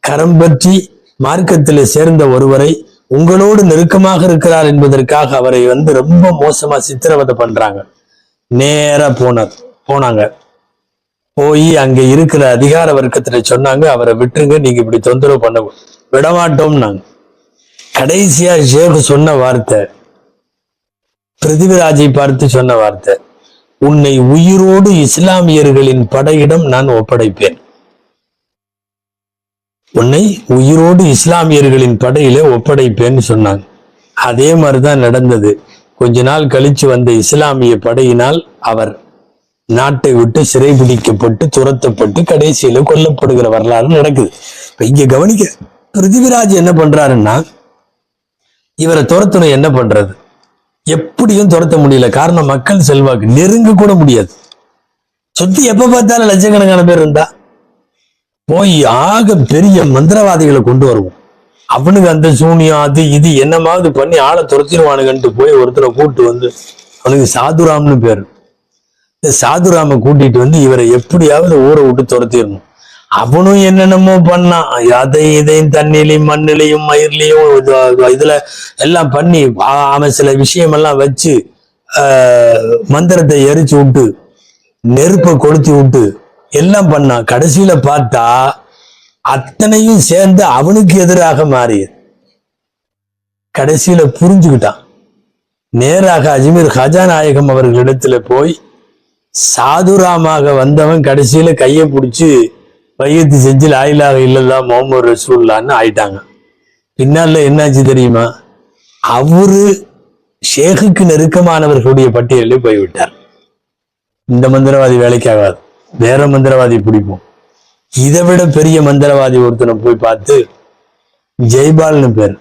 கரம் பற்றி மார்க்கத்தில் சேர்ந்த ஒருவரை உங்களோடு நெருக்கமாக இருக்கிறார் என்பதற்காக அவரை வந்து ரொம்ப மோசமா சித்திரவதை பண்றாங்க. நேரா போனாங்க. போய் அங்க இருக்கிற அதிகார வர்க்கத்துல சொன்னாங்க, அவரை விட்டுருங்க, நீங்க இப்படி தொந்தரவு பண்ண விடமாட்டோம்னாங்க. கடைசியா ஷேக் சொன்ன வார்த்தை, பிருத்திவிராஜை பார்த்து சொன்ன வார்த்தை, உன்னை உயிரோடு இஸ்லாமியர்களின் படையிடம் நான் ஒப்படைப்பேன். உன்னை உயிரோடு இஸ்லாமியர்களின் படையில ஒப்படைப்பேன்னு சொன்னாங்க. அதே மாதிரிதான் நடந்தது. கொஞ்ச நாள் கழிச்சு வந்த இஸ்லாமிய படையினால் அவர் நாட்டை விட்டு சிறைபிடிக்கப்பட்டு துரத்தப்பட்டு கடைசியில கொல்லப்படுகிற வரலாறு நடக்குது. இப்ப இங்க கவனிக்க, பிருத்திவிராஜ் என்ன பண்றாருன்னா, இவரை துரத்தணும். என்ன பண்றது, எப்படியும் துரத்த முடியல. காரணம், மக்கள் செல்வாக்கு, நெருங்க கூட முடியாது. சுத்தி எப்ப பார்த்தாலும் லட்சக்கணக்கான பேர் இருந்தா, போய் ஆக பெரிய மந்திரவாதிகளை கொண்டு வருவோம், அவனுக்கு அந்த சூனியம் அது இது என்னமாவது பண்ணி ஆளை துரத்திடுவானுங்கன்ட்டு போய் ஒருத்தரை கூட்டு வந்து, அவனுக்கு சாதுராம்னு பேரு, இந்த சாதுராம கூட்டிட்டு வந்து இவரை எப்படியாவது ஊரை விட்டு துரத்திடணும். அவனும் என்னென்னமோ பண்ணான், இதையும் தண்ணிலையும் மண்ணிலையும் மயிர்லையும் இதுல எல்லாம் பண்ணி அவன் சில விஷயமெல்லாம் வச்சு மந்திரத்தை எரிச்சு விட்டு நெருப்பை கொளுத்தி விட்டு எல்லாம் பண்ணான். கடைசியில பார்த்தா அத்தனையும் சேர்ந்து அவனுக்கு எதிராக மாறியது. கடைசியில புரிஞ்சுக்கிட்டான். நேராக அஜ்மீர் காஜா நாயகம் அவர்களிடத்துல போய் சாதுராமாக வந்தவன் கடைசியில கையை பிடிச்சு பையத்து செஞ்சு லா இலாஹ இல்லல்லாஹ் முஹம்மது ரசூலுல்லாஹ்னு ஆயிட்டாங்க. பின்னால என்னாச்சு தெரியுமா, அவரு ஷேகுக்கு நெருக்கமானவர்களுடைய பட்டியலில் போய்விட்டார். இந்த மந்திரவாதி வேலைக்காகாது, வேற மந்திரவாதி பிடிப்போம். இதை விட பெரிய மந்திரவாதி ஒருத்தனை போய் பார்த்து ஜெய்பால்னு பேர்.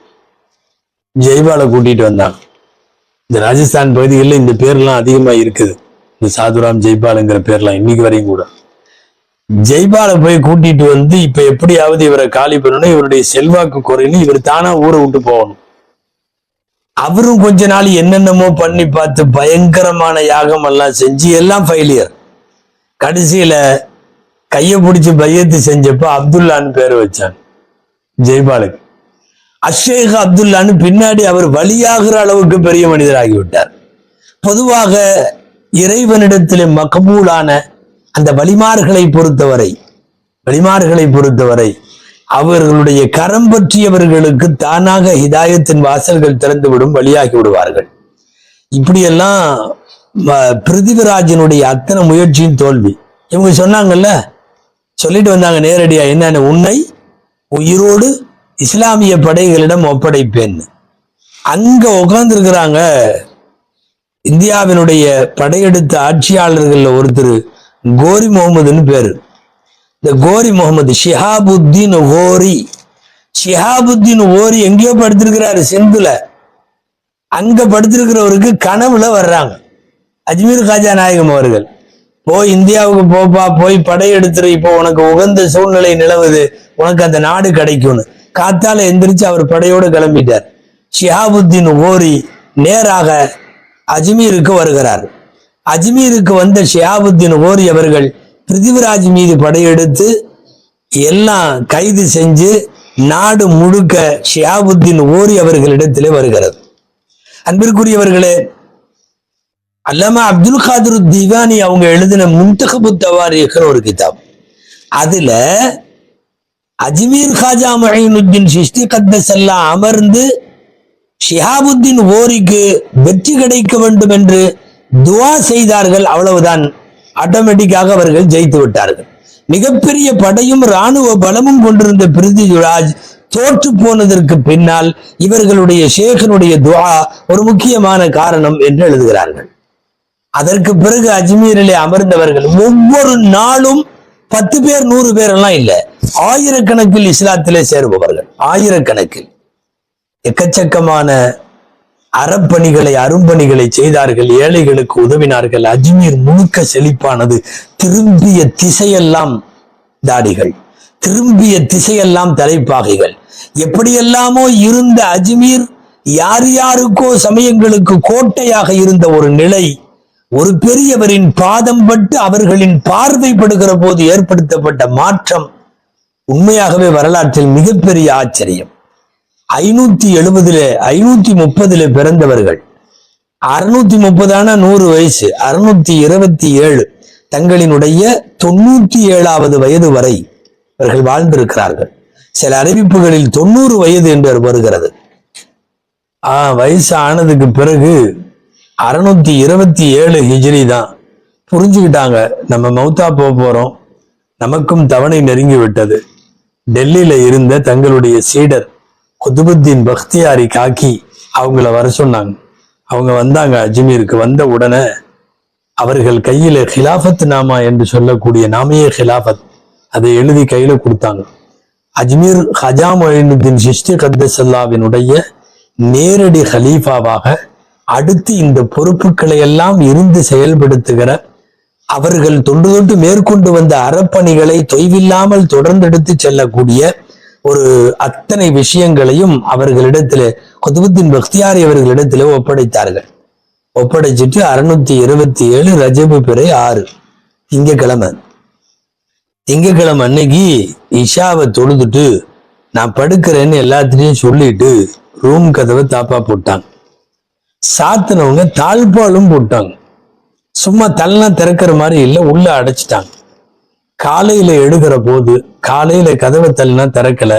ஜெய்பாலை கூட்டிட்டு வந்தாங்க. இந்த ராஜஸ்தான் பகுதிகளில் இந்த பேர்லாம் அதிகமா இருக்குது. இந்த சாதுராம் ஜெய்பாலுங்கிற பேர்லாம் இன்னைக்கு வரையும் கூட. ஜெய்பாலை போய் கூட்டிட்டு வந்து இப்ப எப்படியாவது இவரை காலி பண்ணணும், இவருடைய செல்வாக்கு குறையணும், இவர் தானா ஊரை விட்டு போகணும். அவரும் கொஞ்ச நாள் என்னென்னமோ பண்ணி பார்த்து பயங்கரமான யாகம் எல்லாம் செஞ்சு எல்லாம் ஃபெயிலியர். கடைசியில கையை பிடிச்சி பையத்து செஞ்சப்ப அப்துல்லான்னு பேரை வச்சாங்க ஜெய்பாலுக்கு. அஷேக் அப்துல்லான்னு பின்னாடி அவர் வழியாகிற அளவுக்கு பெரிய மனிதராகிவிட்டார். பொதுவாக இறைவனிடத்திலே மகபூலான அந்த வலிமார்களை பொறுத்தவரை அவர்களுடைய கரம் பற்றியவர்களுக்கு தானாக ஹிதாயத்தின் வாசல்கள் திறந்துவிடும், வழியாகி விடுவார்கள். இப்படியெல்லாம் பிருத்திவிராஜனுடைய அத்தனை முயற்சியின் தோல்வி. இவங்க சொன்னாங்கல்ல, சொல்லிட்டு வந்தாங்க நேரடியா, என்னன்னு, உன்னை உயிரோடு இஸ்லாமிய படைகளிடம் ஒப்படைப்பேன்னு. அங்க உட்கார்ந்து இருக்கிறாங்க இந்தியாவினுடைய படையெடுத்த ஆட்சியாளர்கள் ஒருத்தர் கோரி முகமதுன்னு பேரு. இந்த கோரி முகமது ஷிஹாபுத்தீன் ஓரி எங்கேயோ படுத்திருக்கிறாரு சிந்துல. அங்க படுத்திருக்கிறவருக்கு கனவுல வர்றாங்க அஜ்மீர் காஜா நாயகம் அவர்கள், போய் இந்தியாவுக்கு போப்பா, போய் படையெடுத்துரு, இப்போ உனக்கு உகந்த சூழ்நிலை நிலவுது, உனக்கு அந்த நாடு கிடைக்கும்னு. காத்தால எந்திரிச்சு அவர் படையோடு கிளம்பிட்டார். ஷிஹாபுத்தீன் ஓரி நேராக அஜ்மீருக்கு வருகிறார். அஜ்மீருக்கு வந்த ஷிஹாபுத்தீன் ஓரி அவர்கள் பிருத்திவிராஜ் மீது படையெடுத்து எல்லாம் கைது செஞ்சு நாடு முழுக்க ஷிஹாபுத்தீன் ஓரி அவர்களிடத்திலே வருகிறது. அன்பிற்குரியவர்களே, அல்லாமா அப்துல் காதிர் திவானி அவங்க எழுதின முன்தகபு தவாரீஹ்னு ஒரு கிதாப், அதுல அஜ்மீர் காஜா முஹைனுத்தீன் சிஷ்டி கத்தஸல்லாஹ் அமர்ந்து ஷிஹாபுத்தீன் ஓரிக்கு வெற்றி கிடைக்க வேண்டும் என்று துவா செய்தார்கள். அவ்வளவுதான், ஆட்டோமேட்டிக்காக அவர்கள் ஜெயித்து விட்டார்கள். மிகப்பெரிய படையும் இராணுவ பலமும் கொண்டிருந்த பிருத்திவிராஜ் தோற்று போனதற்கு பின்னால் இவர்களுடைய ஷேഖனுடைய துவா ஒரு முக்கியமான காரணம் என்று எழுதுகிறார்கள். அதற்கு பிறகு அஜ்மீரிலே அமர்ந்தவர்கள் ஒவ்வொரு நாளும் 10 பேர் 100 பேர் எல்லாம் இல்லை, ஆயிரக்கணக்கில் இஸ்லாத்திலே சேருபவர்கள், ஆயிரக்கணக்கில் எக்கச்சக்கமான அறப்பணிகளை அரும்பணிகளை செய்தார்கள், ஏழைகளுக்கு உதவினார்கள். அஜ்மீர் முழுக்க செழிப்பானது. திரும்பிய திசையெல்லாம் தாடிகள், திரும்பிய திசையெல்லாம் தலைப்பாகைகள். எப்படியெல்லாமோ இருந்த அஜ்மீர் யார் யாருக்கோ சமயங்களுக்கு கோட்டையாக இருந்த ஒரு நிலை, ஒரு பெரியவரின் பாதம் பட்டு அவர்களின் பார்வைப்படுகிற போது ஏற்படுத்தப்பட்ட மாற்றம் உண்மையாகவே வரலாற்றில் மிகப்பெரிய ஆச்சரியம். 570 530 பிறந்தவர்கள், 630 100 வயசு, 627 தங்களினுடைய 97வது வயது வரை அவர்கள் வாழ்ந்திருக்கிறார்கள். சில அறிவிப்புகளில் 90 வயது என்று வருகிறது. வயசு ஆனதுக்கு பிறகு 627 ஹிஜ்ரி தான் புரிஞ்சுக்கிட்டாங்க, நம்ம மௌத்தா போறோம், நமக்கும் தவணை நெருங்கி விட்டது. டெல்லியில இருந்த தங்களுடைய சீடர் குதுபுத்தீன் பக்தியாரி காக்கி அவங்கள வர சொன்னாங்க. அவங்க வந்தாங்க அஜ்மீருக்கு. வந்த உடனே அவர்கள் கையில ஹிலாஃபத் நாமா என்று சொல்லக்கூடிய நாமிய ஹிலாஃபத் அதை எழுதி கையில கொடுத்தாங்க. அஜ்மீர் ஹஜா மொயினுத்தீன் சிஷ்டி கத்தஸல்லாஹ்வினுடைய நேரடி ஹலீஃபாவாக அடுத்து இந்த பொறுப்புகளை எல்லாம் இருந்து செயல்படுத்துகிற, அவர்கள் தொன்று தொட்டு மேற்கொண்டு வந்த அறப்பணிகளை தொய்வில்லாமல் தொடர்ந்து எடுத்து செல்லக்கூடிய ஒரு அத்தனை விஷயங்களையும் அவர்களிடத்திலே குதுபுத்தீன் பக்தியாரி அவர்களிடத்திலே ஒப்படைத்தார்கள். ஒப்படைச்சிட்டு 627 ரஜபு பிறை 6 திங்கக்கிழமை அன்னைக்கு இஷாவை தொழுதுட்டு நான் படுக்கிறேன்னு எல்லாத்திலையும் சொல்லிட்டு ரூம் கதவை தாப்பா போட்டாங்க. சாத்தினவங்க தாழ்பாலும் போட்டாங்க. சும்மா தள்ளலாம் திறக்கிற மாதிரி இல்லை, உள்ள அடைச்சிட்டாங்க. காலையில எடுக்கிற போது காலையில கதவை தள்ளினா திறக்கல,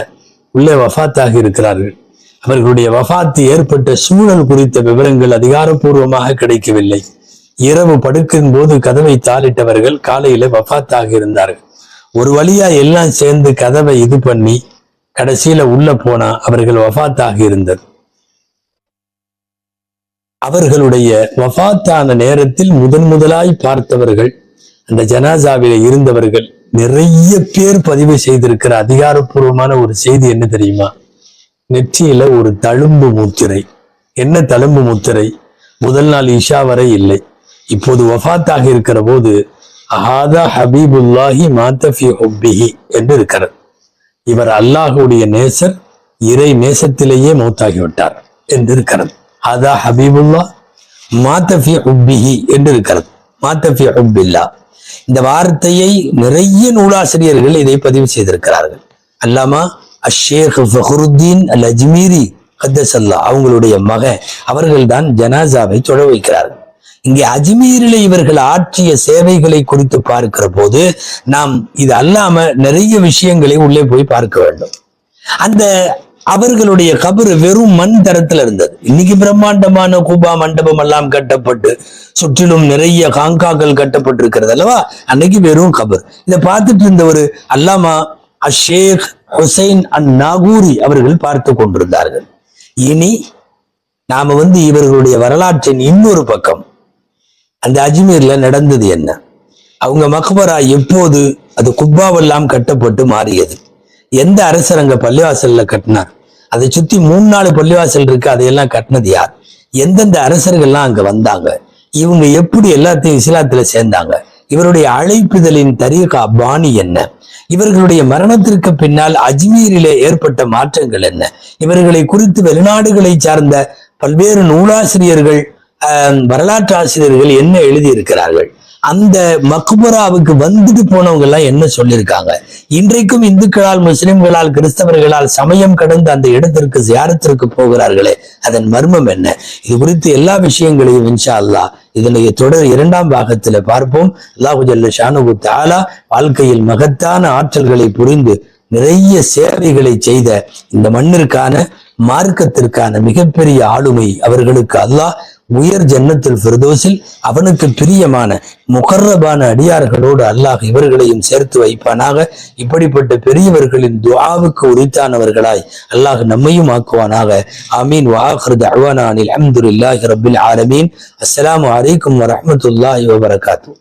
உள்ளே வஃபாத்தாகி இருக்கிறார்கள். அவர்களுடைய வஃபாத்து ஏற்பட்ட சூழல் குறித்த விவரங்கள் அதிகாரப்பூர்வமாக கிடைக்கவில்லை. இரவு படுக்கும் போது கதவை தாளிட்டவர்கள் காலையில வஃபாத்தாகி இருந்தார்கள். ஒரு வழியா எல்லாம் சேர்ந்து கதவை இது பண்ணி கடைசியில உள்ள போனா அவர்கள் வஃபாத்தாகி இருந்தது. அவர்களுடைய வஃபாத்தான நேரத்தில் முதலாய் பார்த்தவர்கள், அந்த ஜனாசாவில இருந்தவர்கள் நிறைய பேர் பதிவு செய்திருக்கிற அதிகாரப்பூர்வமான ஒரு செய்தி என்ன தெரியுமா? நெற்றியில ஒரு தழும்பு முத்திரை. என்ன தழும்பு முத்திரை? முதல் நாள் இஷா வரை இல்லை. இப்போது வஃபாத்தாக இருக்கிற போது அஹாதா ஹபீபுல்லாஹி மாத்தஃபி ஹுப்பிஹி என்று இருக்கிறது. இவர் அல்லாஹுடைய நேசர், இறை நேசத்திலேயே மௌத்தாகிவிட்டார் என்று இருக்கிறது. ஹாதா ஹபீபுல்லா மாத்தஃபி ஹுப்பிஹி என்று இருக்கிறது. மாத்தஃபி ஹுப்பில்லா. இந்த வார்த்தையை நிறைய நூலாசிரியர்கள் இதை பதிவு செய்திருக்கிறார்கள். அல்லாமா அஷேக் ஃபஹ்ருத்தீன் அல் அஜ்மீரி கத்தசல்லா அவங்களுடைய மகன் அவர்கள் தான் ஜனாசாவை தொழ வைக்கிறார்கள். இங்கே அஜ்மீரிலே இவர்கள் ஆற்றிய சேவைகளை குறித்து பார்க்கிற போது நாம் இது அல்லாம நிறைய விஷயங்களை உள்ளே போய் பார்க்க வேண்டும். அந்த அவர்களுடைய கபர் வெறும் மண் தரத்துல இருந்தது. இன்னைக்கு பிரம்மாண்டமான கூபா மண்டபம் எல்லாம் கட்டப்பட்டு சுற்றிலும் நிறைய காங்காக்கள் கட்டப்பட்டிருக்கிறது அல்லவா? அன்னைக்கு வெறும் கபர். இதை பார்த்துட்டு இருந்த ஒரு அல்லாமா அஷேக் ஹுசைன் அன் நாகூரி அவர்கள் பார்த்து கொண்டிருந்தார்கள். இனி நாம இவர்களுடைய வரலாற்றின் இன்னொரு பக்கம், அந்த அஜ்மீர்ல நடந்தது என்ன, அவங்க மக்பரா எப்போது அது குப்பாவெல்லாம் கட்டப்பட்டு மாறியது, எந்த அரசர் அங்க பள்ளிவாசல்ல கட்டினார், அதை சுத்தி 3-4 பள்ளிவாசல் இருக்கு, அதையெல்லாம் கட்டினது யார், எந்தெந்த அரசர்கள்லாம் அங்க வந்தாங்க, இவங்க எப்படி எல்லாத்தையும் இஸ்லாத்துல சேர்ந்தாங்க, இவருடைய அழைப்புதலின் தரீகா பாணி என்ன, இவர்களுடைய மரணத்திற்கு பின்னால் அஜ்மீரிலே ஏற்பட்ட மாற்றங்கள் என்ன, இவர்களை குறித்து வெளிநாடுகளை சார்ந்த பல்வேறு நூலாசிரியர்கள் வரலாற்று ஆசிரியர்கள் என்ன எழுதியிருக்கிறார்கள், அந்த மக்பராவுக்கு வந்துட்டு போனவங்க எல்லாம் என்ன சொல்லியிருக்காங்க, இன்றைக்கும் இந்துக்களால் முஸ்லிம்களால் கிறிஸ்தவர்களால் சமயம் கடந்து அந்த இடத்திற்கு ஜியாரத்திற்கு போகிறார்களே அதன் மர்மம் என்ன, இது குறித்து எல்லா விஷயங்களையும் இன்ஷா அல்லாஹ் இதனுடைய தொடர் 2ஆம் பாகத்துல பார்ப்போம். அல்லாஹு ஜல்ல ஷானுஹு தஆலா வாழ்க்கையில் மகத்தான ஆற்றல்களை புரிந்து நிறைய சேவைகளை செய்த இந்த மண்ணிற்கான மார்க்கத்திற்கான மிகப்பெரிய ஆளுமை அவர்களுக்கு அல்லாஹ் உயர் ஜன்னத்துல் ஃபிர்தௌஸில் அவனுக்கு பிரியமான முகர்ரபான அடியார்களோடு அல்லாஹ் இவர்களையும் சேர்த்து வைப்பானாக. இப்படிப்பட்ட பெரியவர்களின் துஆவுக்கு உரித்தானவர்களாய் அல்லாஹ் நம்மையும் ஆக்குவானாக. ஆமீன். வஆகிரு தஅவானா அனில் ஹம்துலில்லாஹி ரப்பில் ஆலமீன். அஸ்ஸலாமு அலைக்கும் வரஹ்மத்துல்லாஹி வபரகாத்துஹு.